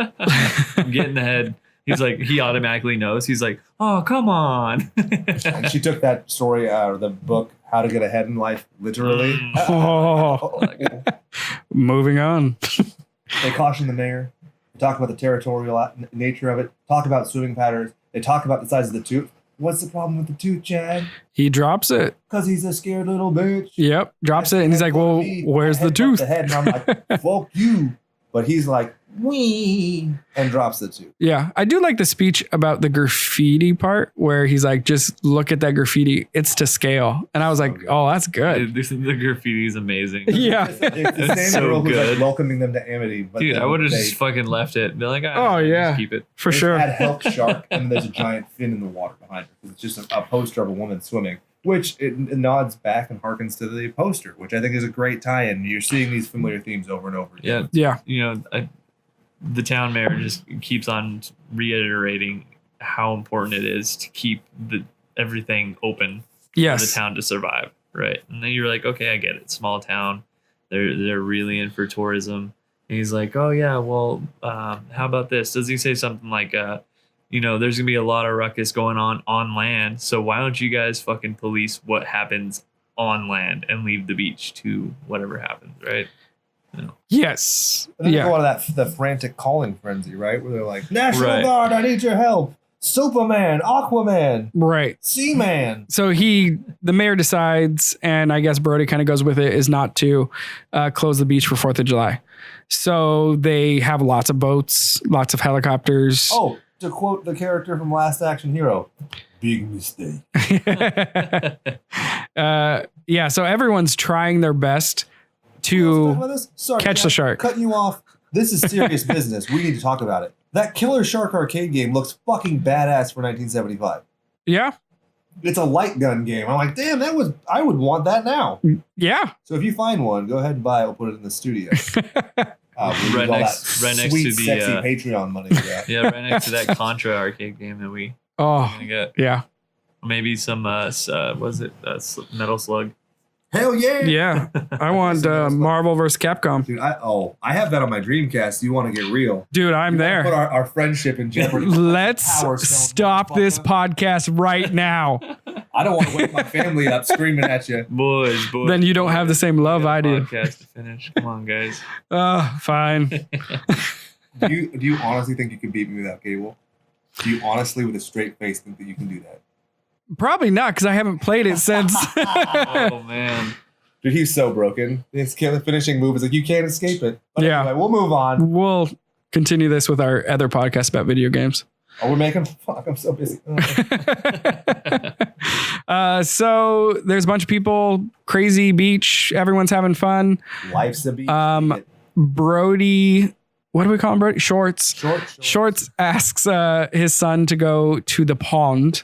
I'm getting the head. He's like, he automatically knows. He's like, oh, come on. And she took that story out of the book, How to Get Ahead in Life, literally. Oh, moving on. They caution the mayor. They talk about the territorial nature of it. Talk about swimming patterns. They talk about the size of the tooth. What's the problem with the tooth, Chad? He drops it. Because he's a scared little bitch. Yep, drops it, and he's like, "Well, where's the tooth?" The head, and I'm like, fuck you. But he's like, wee, and drops the tooth. Yeah, I do like the speech about the graffiti part where he's like, "Just look at that graffiti; it's to scale." And I was like, "Oh, that's good." The graffiti is amazing. Yeah. It's the same so girl who's good. like welcoming them to Amity. But Dude, then I would have they- just fucking left it. Be like, Oh, yeah. just keep it. For they sure. Add Help Shark, and there's a giant fin in the water behind her. It's just a poster of a woman swimming, which it nods back and harkens to the poster, which I think is a great tie-in. You're seeing these familiar themes over and over again. Yeah, Yeah, the town mayor just keeps on reiterating how important it is to keep everything open for the yes, town to survive, right? And then you're like, okay, I get it. Small town, they're really in for tourism. And he's like, oh yeah, well, how about this? Does he say something like, there's gonna be a lot of ruckus going on land, so why don't you guys fucking police what happens on land and leave the beach to whatever happens, right? yes, And then they yeah. go out of the frantic calling frenzy, right? Where they're like, National Right. Guard, I need your help. Superman, Aquaman, Right. Seaman. So the mayor decides, and I guess Brody kind of goes with it, is not to close the beach for 4th of July. So they have lots of boats, lots of helicopters. Oh, to quote the character from Last Action Hero, big mistake. Yeah, so everyone's trying their best to About this? Sorry, catch the shark. Cutting you off. This is serious business. We need to talk about it. That Killer Shark arcade game looks fucking badass for 1975. Yeah. It's a light gun game. I'm like, damn, I would want that now. Yeah. So if you find one, go ahead and buy it. We'll put it in the studio. Right next to the sexy Patreon money. Yeah, right next to that Contra arcade game that we gonna get. Yeah. Maybe some was it Metal Slug? Hell yeah. Yeah. I want Marvel vs. Capcom. Dude, I have that on my Dreamcast. You want to get real? Dude, I'm there. Put our friendship in jeopardy. Let's Power Stone, stop this motherfucker. podcast right now. I don't want to wake my family up screaming at you. Boys. Then you don't have the same love I do. Podcast to finish. Come on, guys. Fine. Do you honestly think you can beat me without cable? Do you honestly, with a straight face, think that you can do that? Probably not, because I haven't played it since. Oh man, Dude, he's so broken. His finishing move is like, you can't escape it. But Yeah. anyway, we'll move on. We'll continue this with our other podcast about video games. Oh, we're making fuck. I'm so busy. So there's a bunch of people, crazy beach, everyone's having fun. Life's a beach. Brody, what do we call him, Brody? Shorts. Shorts. Shorts asks his son to go to the pond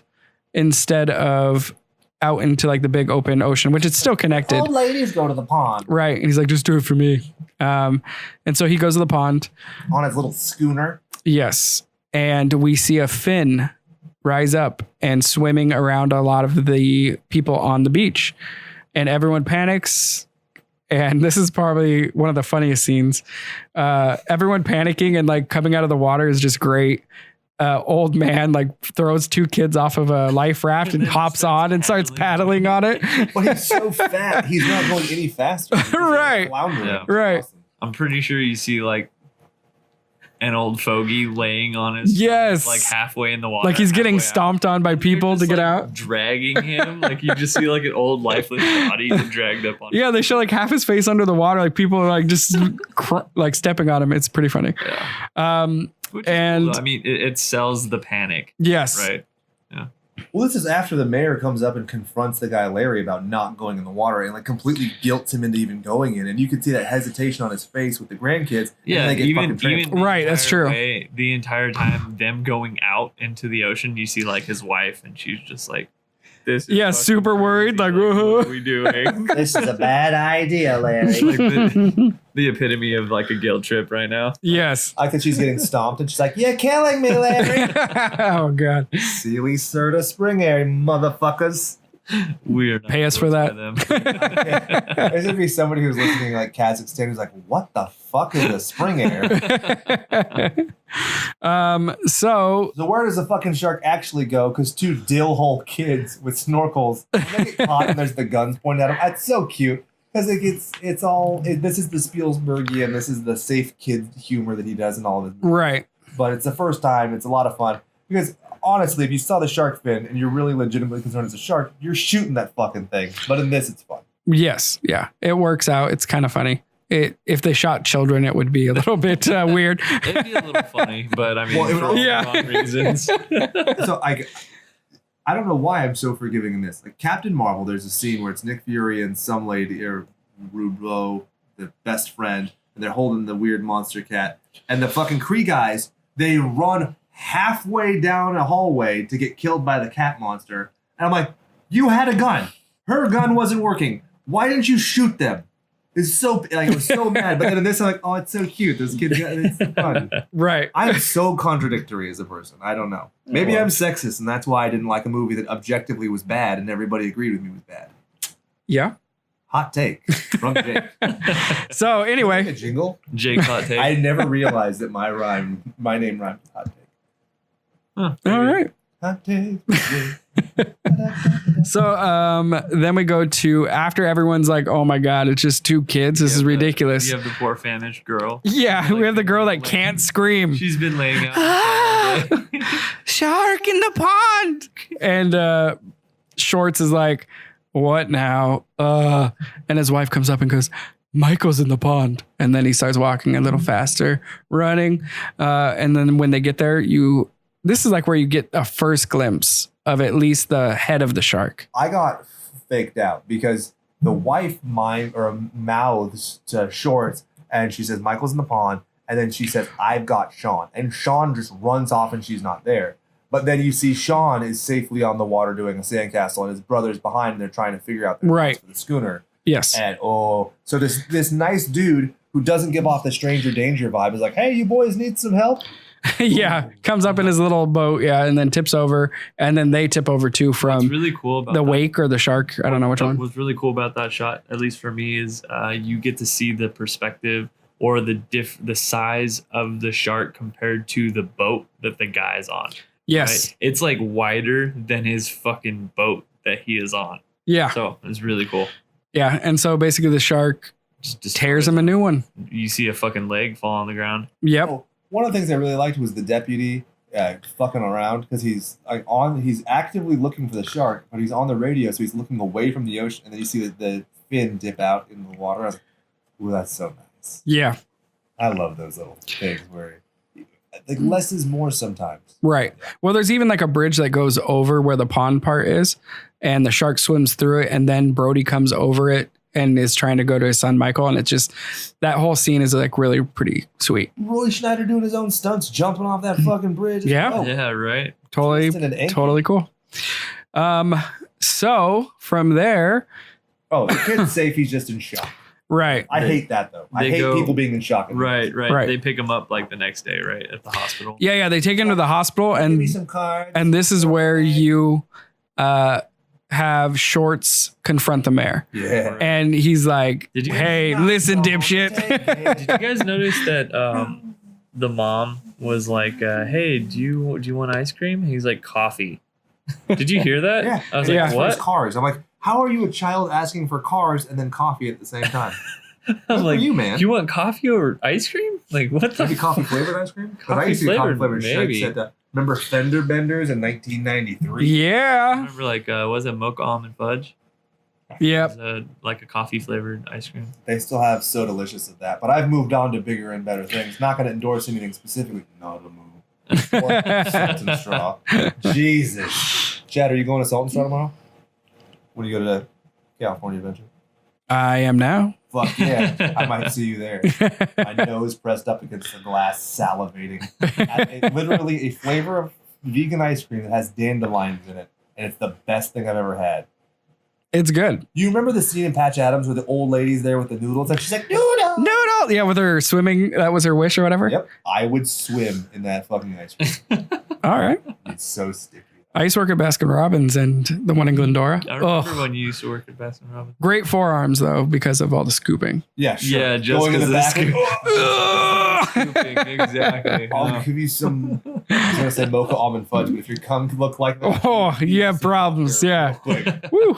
instead of out into like the big open ocean, which is still connected. Old ladies go to the pond. Right. And he's like, just do it for me. And so he goes to the pond. On his little schooner. Yes. And we see a fin rise up and swimming around a lot of the people on the beach. And everyone panics. And this is probably one of the funniest scenes. Everyone panicking and like coming out of the water is just great. Old man like throws two kids off of a life raft and hops on and starts paddling on it. But he's so fat, he's not going any faster. He's just Right. floundering. Yeah. Right. Awesome. I'm pretty sure you see like an old fogey laying on his Yes. stomach, like halfway in the water, Like he's getting halfway out. stomped on by people They're to just, get like, out. dragging him. Like you just see like an old lifeless body get dragged up on. Yeah, they show like half his face under the water. Like people are like just like stepping on him. It's pretty funny. Yeah. Which is And- cool, though. I mean, it sells the panic, Yes. right? Well, this is after the mayor comes up and confronts the guy Larry about not going in the water and like completely guilts him into even going in. And you can see that hesitation on his face with the grandkids. Yeah, and they get even fucking trampled. the Right, that's entire true. way- the entire time them going out into the ocean, you see like his wife, and she's just like, "This." Is Yeah, fucking super worried, crazy. like, whoa. what are we doing? This is a bad idea, Larry. Like the epitome of like a guilt trip right now. Yes. I think she's getting stomped and she's like, "You're killing me, Larry." Oh god. Sealy Serta Spring Air, motherfuckers. Weird. Pay us for that. There's gonna be somebody who's listening like Kazakhstan who's like, "What the fuck is a spring air?" So So where does the fucking shark actually go? Because two dill hole kids with snorkels, they get caught and there's the guns pointed at them. That's so cute. Because this is the Spielbergian, this is the safe kid humor that he does in all of his movies. right. But it's the first time, it's a lot of fun. Because honestly, if you saw the shark fin and you're really legitimately concerned it's a shark, you're shooting that fucking thing. But in this, it's fun. Yes. Yeah. It works out. It's kind of funny. If they shot children, it would be a little bit weird. It'd be a little funny, but I mean, Well, it would for all the Yeah. wrong reasons. So I don't know why I'm so forgiving in this. Like Captain Marvel, there's a scene where it's Nick Fury and some lady, or Rublo, the best friend, and they're holding the weird monster cat. And the fucking Kree guys, they run halfway down a hallway to get killed by the cat monster. And I'm like, you had a gun. Her gun wasn't working. Why didn't you shoot them? It's so like I was so mad. But then in this, I'm like, oh, it's so cute. This kid, it's fun. Right. I'm so contradictory as a person. I don't know. Maybe I'm sexist, and that's why I didn't like a movie that objectively was bad, and everybody agreed with me was bad. Yeah. Hot take from Jake. So A anyway, jingle. Jake's hot take. I never realized that my name rhymed with hot take. all right. Hot take. So then we go to after everyone's like, oh my god, it's just two kids. This is ridiculous. You have the poor famished girl. Yeah, we have the girl that can't scream. She's been laying out all day. Shark in the pond. And Shorts is like, what now? And his wife comes up and goes, Michael's in the pond. And then he starts walking a little faster, running. And then when they get there, this is like where you get a first glimpse of at least the head of the shark. I got faked out because The wife mouths to Shorts, and she says, Michael's in the pond. And then she says, I've got Sean. And Sean just runs off and she's not there. But then you see Sean is safely on the water doing a sandcastle, and his brother's behind, and they're trying to figure out the Right. for the schooner. Yes. And so this nice dude who doesn't give off the stranger danger vibe is like, hey, you boys need some help? Yeah. Comes up in his little boat. Yeah. And then tips over. And then they tip over too What's from really cool about the that, wake or the shark. I don't know which one. What's really cool about that shot, at least for me, is you get to see the perspective or the size of the shark compared to the boat that the guy's on. Yes. Right? It's like wider than his fucking boat that he is on. Yeah. So it's really cool. Yeah. And so basically the shark Just tears him a new one. You see a fucking leg fall on the ground. Yep. Oh, one of the things I really liked was the deputy fucking around because he's actively looking for the shark, but he's on the radio, so he's looking away from the ocean, and then you see the fin dip out in the water. I was like, ooh, that's so nice. Yeah. I love those little things where like less is more sometimes. Right. Well, there's even like a bridge that goes over where the pond part is, and the shark swims through it, and then Brody comes over it and is trying to go to his son Michael, and it's just that whole scene is like really pretty sweet. Roy Schneider doing his own stunts, jumping off that fucking bridge. Yeah. Oh, Yeah, right. Totally cool. So from there, oh, the kid's safe. He's just in shock. right. I hate that though. I hate people being in shock. Right. Right. They pick him up like the next day, right, at the hospital. Yeah, they take him to the hospital, Give me and some cards. this is where you have Shorts confront the mayor. Yeah. And he's like, Did you- hey, listen, dipshit. Did you guys notice that the mom was like, "Hey, do you want ice cream?" He's like, "Coffee." Did you hear that? Yeah. I was Yeah. like, "What?" Cars. I'm like, how are you a child asking for cars and then coffee at the same time? I'm Good like, for you, man. "You want coffee or ice cream? Like, what the?" Maybe coffee flavored ice cream? Because I used to get coffee Coffee-flavored, flavored maybe. shakes at remember Fender Benders in 1993? I Yeah. remember, like, was it mocha almond fudge? Yep. It was, like a coffee flavored ice cream. They still have So Delicious at that. But I've moved on to bigger and better things. Not going to endorse anything specifically. Not a move. Salt and Straw. Jesus. Chad, are you going to Salt and Straw tomorrow? When you go to the California Adventure? I am now. Fuck yeah. I might see you there. My nose pressed up against the glass, salivating. Literally a flavor of vegan ice cream that has dandelions in it. And it's the best thing I've ever had. It's good. You remember the scene in Patch Adams where the old lady's there with the noodles? And she's like, noodle! Noodle. Yeah, with her swimming. That was her wish or whatever. Yep. I would swim in that fucking ice cream. All right. It's so sticky. I used to work at Baskin Robbins and the one in Glendora. I remember Oh, when you used to work at Baskin Robbins. great forearms though because of all the scooping. Yeah, sure. Yeah, just Going in the 'cause back. of the and- Scooping, exactly. I'll give you some. I was gonna say mocha almond fudge, but if your cum look like that, Oh, you have problems. Yeah. Quick. Woo.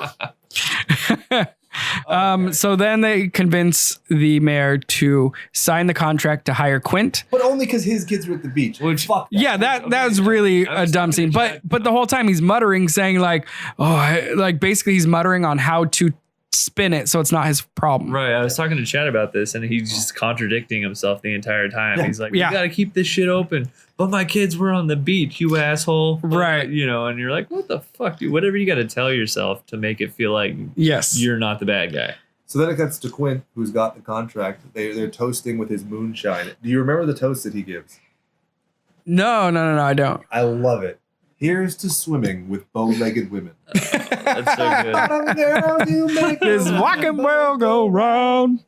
So then they convince the mayor to sign the contract to hire Quint. But only because his kids were at the beach. Which- Fuck. Yeah, that was really I a was dumb talking scene. to Chad. But the whole time he's muttering, saying like, like basically he's muttering on how to spin it so it's not his problem. Right, I was talking to Chad about this, and he's just contradicting himself the entire time. Yeah. He's like, Yeah. "We got to keep this shit open." But my kids were on the beach, you asshole. Right. You know, and you're like, "What the fuck, dude?" Whatever you got to tell yourself to make it feel like Yes. you're not the bad guy. So then it cuts to Quint, who's got the contract. They're toasting with his moonshine. Do you remember the toast that he gives? No, I don't. I love it. Here's to swimming with bow-legged women. That's so good. Bottom girl, you make This a walking will go round.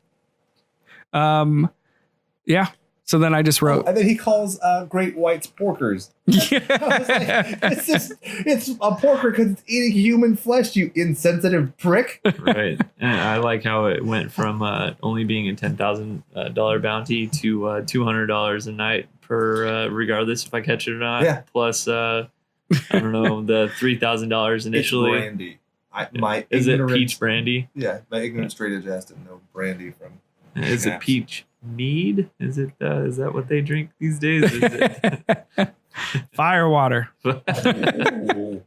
Yeah. So then I just wrote. And then he calls great whites porkers. I was like, it's a porker because it's eating human flesh, you insensitive prick. Right. And I like how it went from only being a $10,000 bounty to $200 a night per, regardless if I catch it or not. Yeah. Plus, I don't know, the $3,000 initially. It's brandy. My Is it ignorant- peach brandy? Yeah, my ignorant straight edge ass didn't know brandy from. Is it Snaps. peach mead? Is that what they drink these days? Is it? Fire water. Ooh.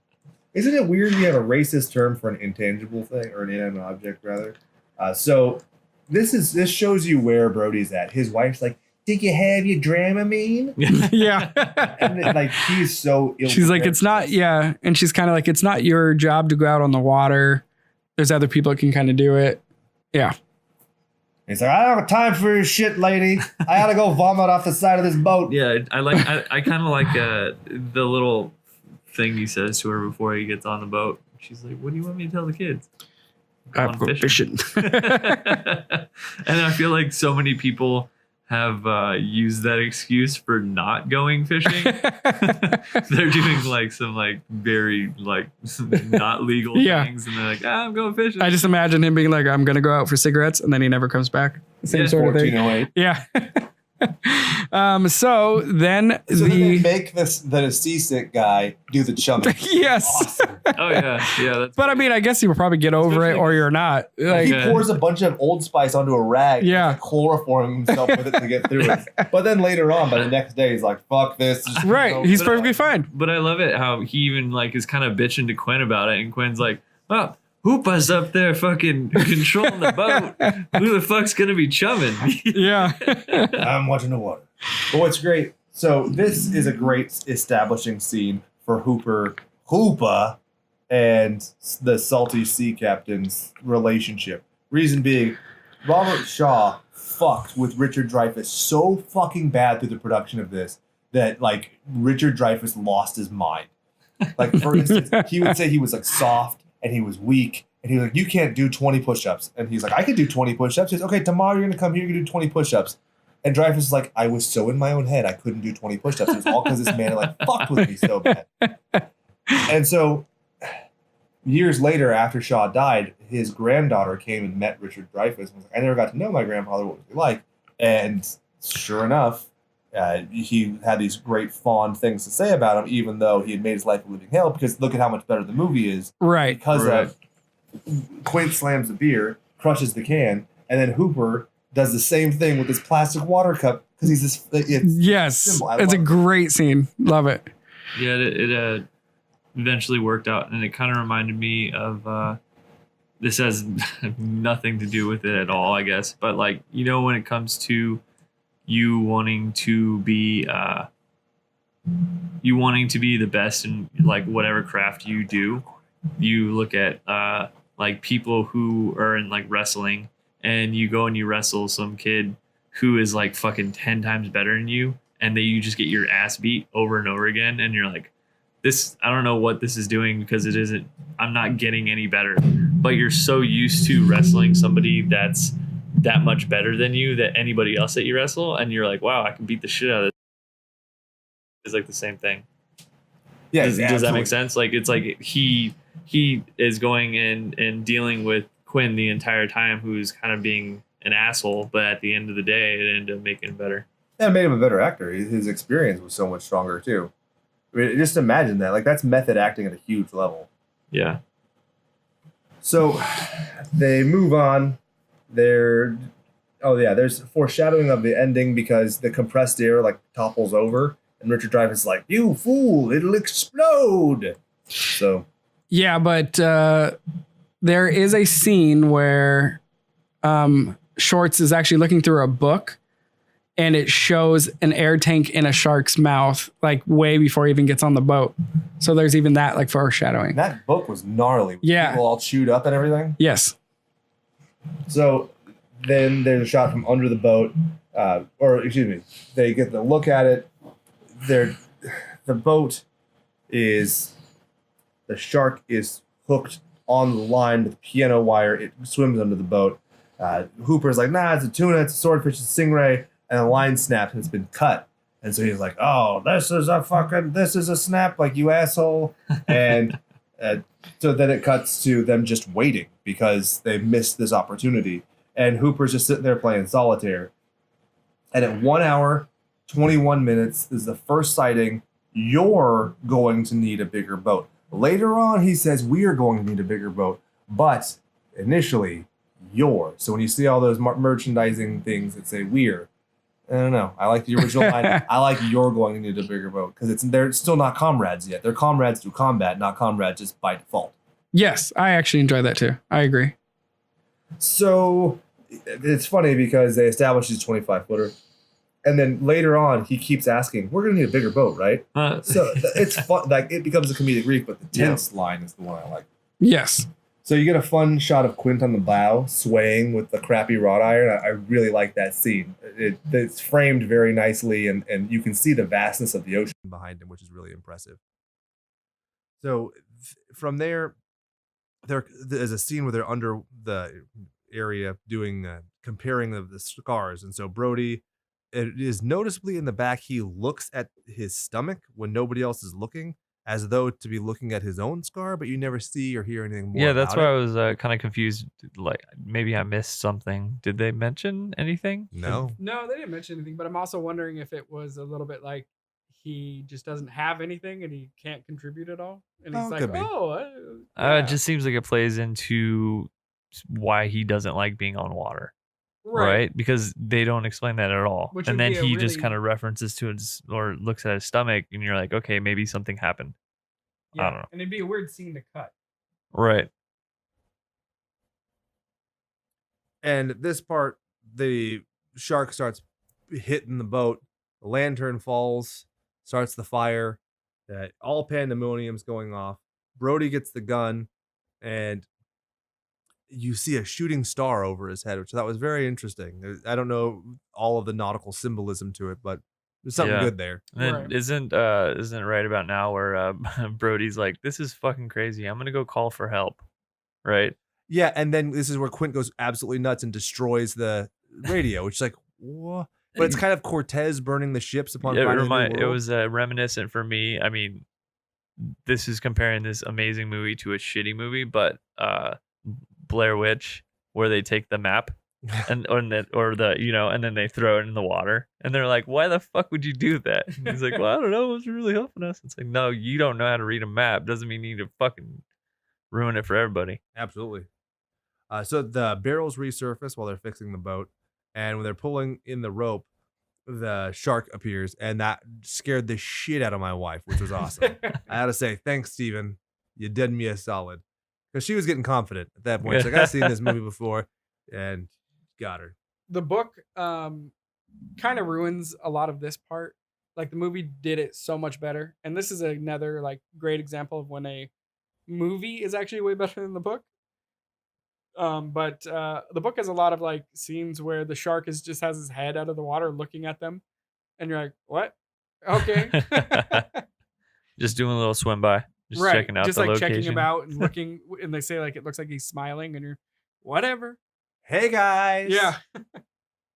Isn't it weird we have a racist term for an intangible thing or an inanimate object rather? So this shows you where Brody's at. His wife's like, "Did you have your Dramamine?" Yeah. And like he's so ill. She's like, it's not, yeah. And she's kind of like, it's not your job to go out on the water there's other people that can kind of do it. Yeah. He's like, I don't have time for your shit, lady. I gotta go vomit off the side of this boat. Yeah, I kind of like the little thing he says to her before he gets on the boat. She's like, what do you want me to tell the kids? Go fishing. And I feel like so many people have used that excuse for not going fishing. They're doing like some like very like not legal things, and they're like, I'm going fishing. I just imagine him being like, I'm gonna go out for cigarettes, and then he never comes back. Same sort of thing. 1408. Yeah. So then then they make the seasick guy do the chumming. Yes. Awesome. Oh yeah. That's But I mean, I guess you will probably get over it, or you're not. Like, he pours a bunch of Old Spice onto a rag. Yeah. And chloroform himself with it to get through it. But then later on, by the next day, he's like, "Fuck this." right. He's perfectly fine. But I love it how he even like is kind of bitching to Quinn about it, and Quinn's like, "Oh, Hoopa's up there fucking controlling the boat. Who the fuck's gonna be chumming?" Yeah. I'm watching the water. But what's great? So this is a great establishing scene for Hoopa, and the salty sea captain's relationship. Reason being, Robert Shaw fucked with Richard Dreyfuss so fucking bad through the production of this that like Richard Dreyfuss lost his mind. Like for instance, he would say he was like soft and he was weak, and he was like, you can't do 20 push-ups. And he's like, I can do 20 push-ups. He's okay, tomorrow you're gonna come here, you can do 20 push-ups. And Dreyfuss is like, I was so in my own head, I couldn't do 20 push-ups. It was all because this man like fucked with me so bad. And so years later, after Shaw died, his granddaughter came and met Richard Dreyfuss and was like, I never got to know my grandfather. What was he like? And sure enough, he had these great fond things to say about him, even though he had made his life a living hell, because look at how much better the movie is. Right. Because of Quint slams the beer, crushes the can, and then Hooper does the same thing with his plastic water cup because he's this. Yes. Symbol. It's a great scene. Love it. Yeah, it eventually worked out, and it kind of reminded me of this has nothing to do with it at all, I guess, but like, you know, when it comes to you wanting to be the best in like whatever craft you do, you look at like people who are in like wrestling, and you go and you wrestle some kid who is like fucking 10 times better than you, and you just get your ass beat over and over again, and you're like, this, I don't know what this is doing, because it isn't, I'm not getting any better. But you're so used to wrestling somebody that's that much better than you, that anybody else that you wrestle, and you're like, wow, I can beat the shit out of this. It's like the same thing. Yeah, does that make sense? Like, it's like he is going and dealing with Quinn the entire time, who's kind of being an asshole, but at the end of the day, it ended up making him better. Yeah, it made him a better actor. His experience was so much stronger too. I mean, just imagine that. Like, that's method acting at a huge level. Yeah. So they move on. There's foreshadowing of the ending because the compressed air like topples over, and Richard Dreyfuss is like, "You fool, it'll explode." So yeah, but there is a scene where Shorts is actually looking through a book, and it shows an air tank in a shark's mouth, like way before he even gets on the boat. So there's even that like foreshadowing. that book was gnarly. Yeah. People all chewed up and everything. Yes. So then there's a shot from under the boat, they get the look at it. The boat is, the shark is hooked on the line with piano wire. It swims under the boat. Hooper's like, nah, it's a tuna, it's a swordfish, it's a stingray, and the line snaps and it's been cut. And so he's like, oh, this is a snap, like, you asshole. And so then it cuts to them just waiting because they missed this opportunity. And Hooper's just sitting there playing solitaire. And at 1 hour, 21 minutes is the first sighting. You're going to need a bigger boat. Later on, he says, we are going to need a bigger boat. But initially, you're. So when you see all those merchandising things that say we're, I don't know. I like the original line. I like you're going to need a bigger boat because they're still not comrades yet. They're comrades through combat, not comrades just by default. Yes, I actually enjoy that too. I agree. So it's funny because they established he's 25-footer. And then later on, he keeps asking, we're going to need a bigger boat, right? So it's fun. Like, it becomes a comedic relief, but the tense line is the one I like. Yes. So you get a fun shot of Quint on the bow, swaying with the crappy wrought iron. I really like that scene. It's framed very nicely, and you can see the vastness of the ocean behind him, which is really impressive. So from there there's a scene where they're under the area doing comparing of the scars, and so Brody, it is noticeably in the back, he looks at his stomach when nobody else is looking, as though to be looking at his own scar, but you never see or hear anything more. Yeah, that's about why I it. was kind of confused. Like maybe I missed something. Did they mention anything? No. No, they didn't mention anything, but I'm also wondering if it was a little bit like he just doesn't have anything and he can't contribute at all. And he's like, could be. It just seems like it plays into why he doesn't like being on water, right? Because they don't explain that at all. Which And would then be a he just really- kind of references to his or looks at his stomach, and you're like, okay, maybe something happened. I don't know. And it'd be a weird scene to cut. Right. And at this part, the shark starts hitting the boat. The lantern falls, starts the fire. All pandemonium's going off. Brody gets the gun, and you see a shooting star over his head, which I thought was very interesting. I don't know all of the nautical symbolism to it, but there's something Yeah. good there. And then Right. isn't it right about now where Brody's like, this is fucking crazy. I'm gonna go call for help. Right? Yeah, and then this is where Quint goes absolutely nuts and destroys the radio, which is like, what? But it's kind of Cortez burning the ships upon finding the new It world. was reminiscent for me. I mean, this is comparing this amazing movie to a shitty movie, but Blair Witch, where they take the map and and then they throw it in the water, and they're like, "Why the fuck would you do that?" And he's like, "Well, I don't know. It was really helping us." It's like, no, you don't know how to read a map. Doesn't mean you need to fucking ruin it for everybody. Absolutely. So the barrels resurface while they're fixing the boat, and when they're pulling in the rope, the shark appears, and that scared the shit out of my wife, which was awesome. I had to say, thanks, Steven. You did me a solid. Because she was getting confident at that point. She's like, I've seen this movie before, and got her. The book kind of ruins a lot of this part. Like the movie did it so much better. And this is another like great example of when a movie is actually way better than the book. But the book has a lot of like scenes where the shark just has his head out of the water looking at them, and you're like, "What? Okay." Just doing a little swim by, just right, checking out just the like location. checking him out and looking, and they say like it looks like he's smiling, and you're, whatever. Hey, guys. Yeah,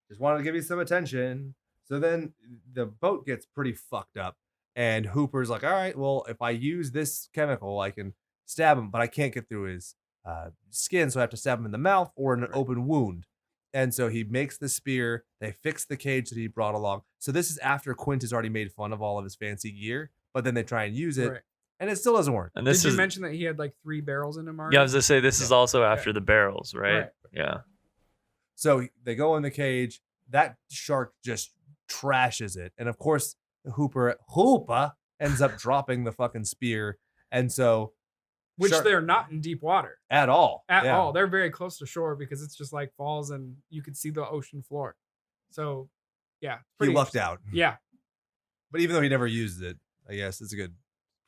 Just wanted to give you some attention. So then the boat gets pretty fucked up, and Hooper's like, all right, well, if I use this chemical, I can stab him, but I can't get through his skin, so I have to stab him in the mouth or in an open wound. And so he makes the spear. They fix the cage that he brought along. So this is after Quint has already made fun of all of his fancy gear, but then they try and use it, right. and it still doesn't work. And this Did you is mention that he had like 3 barrels in him already? yeah. I was gonna say this is also after the barrels, right? Right. Yeah. So they go in the cage. That shark just trashes it, and of course, Hooper ends up dropping the fucking spear, and so Which shark- they're not in deep water at all. at Yeah. all. They're very close to shore because it's just like falls and you can see the ocean floor. So, yeah, He pretty lucked interesting. out. Yeah, But even though he never used it, I guess it's a good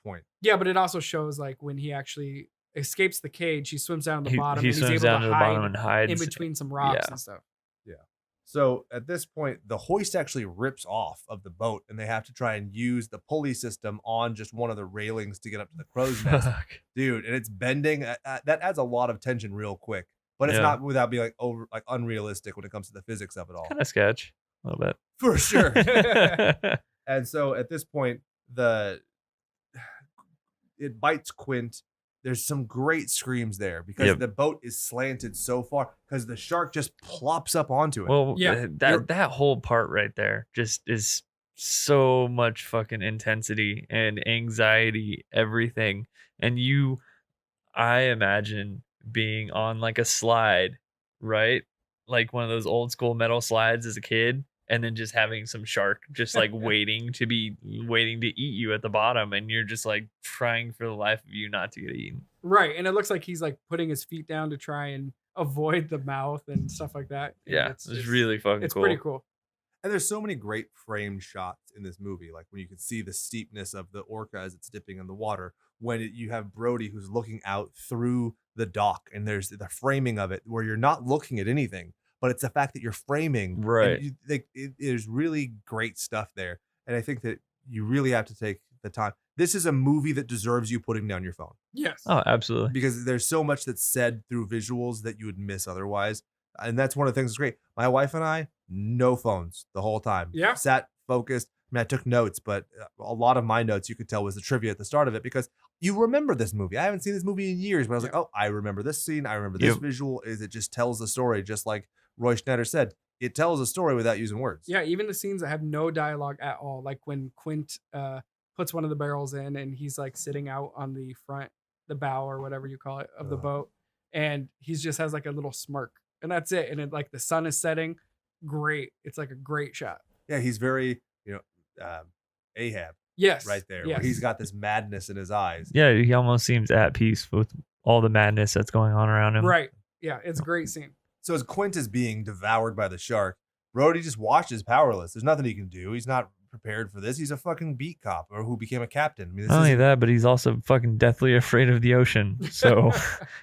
point. yeah, but it also shows like when he actually escapes the cage, he swims down to the bottom. He and he's swims able down to to the hide bottom and hides in between some rocks yeah. and stuff. So at this point, the hoist actually rips off of the boat, and they have to try and use the pulley system on just one of the railings to get up to the crow's nest. Fuck. Dude, and it's bending. That adds a lot of tension real quick, but it's Yeah. not without being like unrealistic when it comes to the physics of it all. Kind of sketch a little bit. For sure. And so at this point, it bites Quint. There's some great screams there because Yep. the boat is slanted so far because the shark just plops up onto it. Well, Yeah. that whole part right there just is so much fucking intensity and anxiety, everything. And I imagine being on like a slide, right? Like one of those old school metal slides as a kid, and then just having some shark just like waiting to eat you at the bottom, and you're just like trying for the life of you not to get eaten. Right, and it looks like he's like putting his feet down to try and avoid the mouth and stuff like that. And Yeah, it's really fucking it's cool. pretty cool. And there's so many great framed shots in this movie, like when you can see the steepness of the orca as it's dipping in the water, when you have Brody who's looking out through the dock, and there's the framing of it where you're not looking at anything, but it's the fact that you're framing. Right. And it is really great stuff there. And I think that you really have to take the time. This is a movie that deserves you putting down your phone, Yes. Oh, absolutely. because there's so much that's said through visuals that you would miss otherwise. And that's one of the things that's great. My wife and I, no phones the whole time. Yeah. Sat focused. I mean, I took notes, but a lot of my notes you could tell was the trivia at the start of it, because you remember this movie. I haven't seen this movie in years, but I was like, oh, I remember this scene. I remember this visual. Is it just tells the story, just like Roy Schneider said. It tells a story without using words. Yeah, even the scenes that have no dialogue at all, like when Quint puts one of the barrels in and he's like sitting out on the front, the bow or whatever you call it of the boat, and he's just has like a little smirk, and that's it. And it, like the sun is setting, great. It's like a great shot. Yeah, he's very, Ahab. Yes, Right there, Yes. where he's got this madness in his eyes. Yeah, he almost seems at peace with all the madness that's going on around him. Right. Yeah, it's a great scene. So as Quint is being devoured by the shark, Brody just watches powerless. There's nothing he can do. He's not prepared for this. He's a fucking beat cop, or who became a captain. I mean, Not only that, but he's also fucking deathly afraid of the ocean. So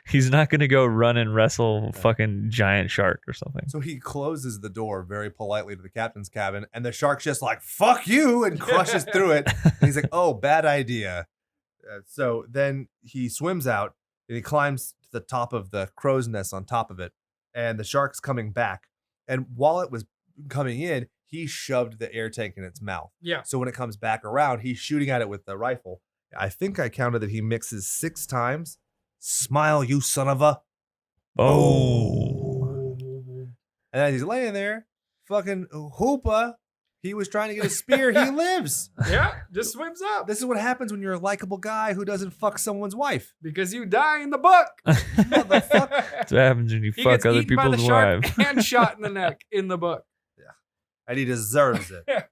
he's not going to go run and wrestle fucking giant shark or something. So he closes the door very politely to the captain's cabin, and the shark's just like, fuck you, and crushes through it. And he's like, oh, bad idea. So then he swims out, and he climbs to the top of the crow's nest on top of it, and the shark's coming back. And while it was coming in, he shoved the air tank in its mouth. Yeah. So when it comes back around, he's shooting at it with the rifle. I think I counted that he mixes 6 times. Smile, you son of a... Oh. And as he's laying there, fucking Hoopa, he was trying to get a spear. He lives. Yeah, just swims up. This is what happens when you're a likable guy who doesn't fuck someone's wife. Because you die in the book. Motherfucker. That's what happens when you He fuck gets other eaten by the people's shark wives. and shot in the neck in the book. And he deserves it.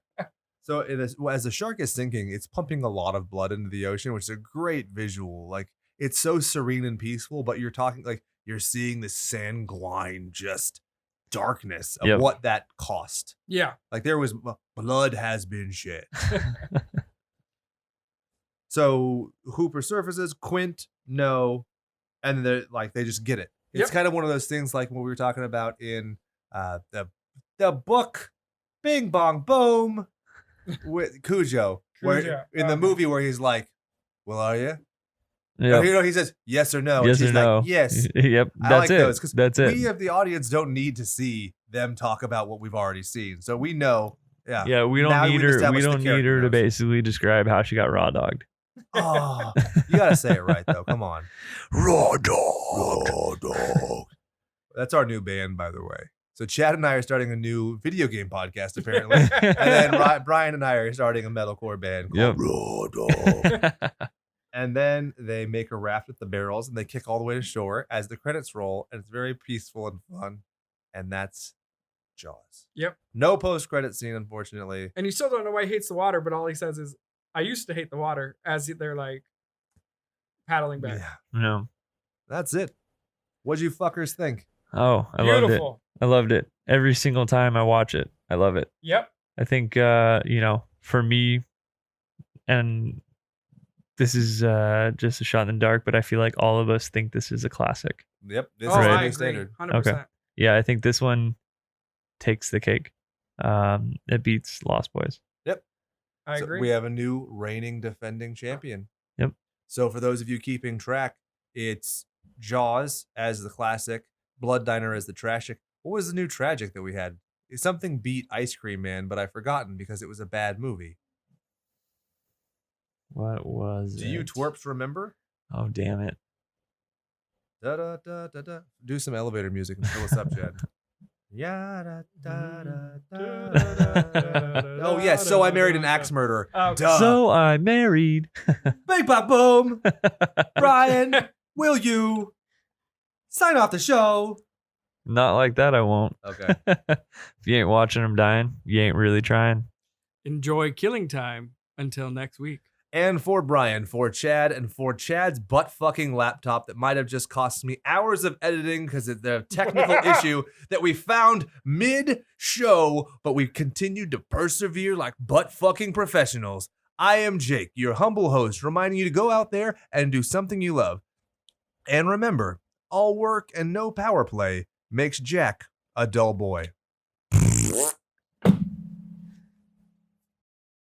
So as the shark is sinking, it's pumping a lot of blood into the ocean, which is a great visual. Like, it's so serene and peaceful, but you're talking like you're seeing the sanguine just darkness of what that cost. Yeah. Like there was blood has been shed. So Hooper surfaces, Quint, no, and they just get it. It's kind of one of those things like what we were talking about in the book Bing Bong Boom with Cujo. Where in the movie where he's like, well, are you? Yep. He says yes or no. Yes and she's or no. like, yes. Yep. I That's like it. those because That's it. we of the audience don't need to see them talk about what we've already seen. So we know. Yeah. Yeah, we Now don't need we've her. We established the don't need character her to knows. basically describe how she got raw dogged. Oh, you gotta say it right though. Come on. Raw dog. Raw dog. That's our new band, by the way. So Chad and I are starting a new video game podcast, apparently. And then Brian and I are starting a metalcore band called Raw Dog. And then they make a raft with the barrels and they kick all the way to shore as the credits roll. And it's very peaceful and fun. And that's Jaws. Yep. No post-credit scene, unfortunately. And you still don't know why he hates the water, but all he says is, I used to hate the water, as they're like paddling back. Yeah. No. That's it. What'd you fuckers think? Oh, I loved it. Beautiful. I loved it. Every single time I watch it, I love it. Yep. I think, for me, and this is just a shot in the dark, but I feel like all of us think this is a classic. Yep. This Oh, is I the agree. new standard. 100%. Okay. Yeah, I think this one takes the cake. It beats Lost Boys. I So agree. we have a new reigning defending champion. Yep. So for those of you keeping track, it's Jaws as the classic, Blood Diner as the tragic. What was the new tragic that we had? Something beat Ice Cream Man, but I've forgotten because it was a bad movie. What was it? Do you twerps remember? Oh, damn it. Da, da, da, da, da. Do some elevator music and fill us up, Chad. Yeah, da, da, da, da, da, da, da. Oh, yes. So I married an axe murderer. Oh, Duh. So I married. Big Pop Boom. Brian, will you sign off the show? Not like that, I won't. Okay. If you ain't watching them dying, you ain't really trying. Enjoy killing time until next week. And for Brian, for Chad, and for Chad's butt-fucking laptop that might have just cost me hours of editing because of the technical issue that we found mid-show, but we continued to persevere like butt-fucking professionals. I am Jake, your humble host, reminding you to go out there and do something you love. And remember, all work and no power play makes Jack a dull boy.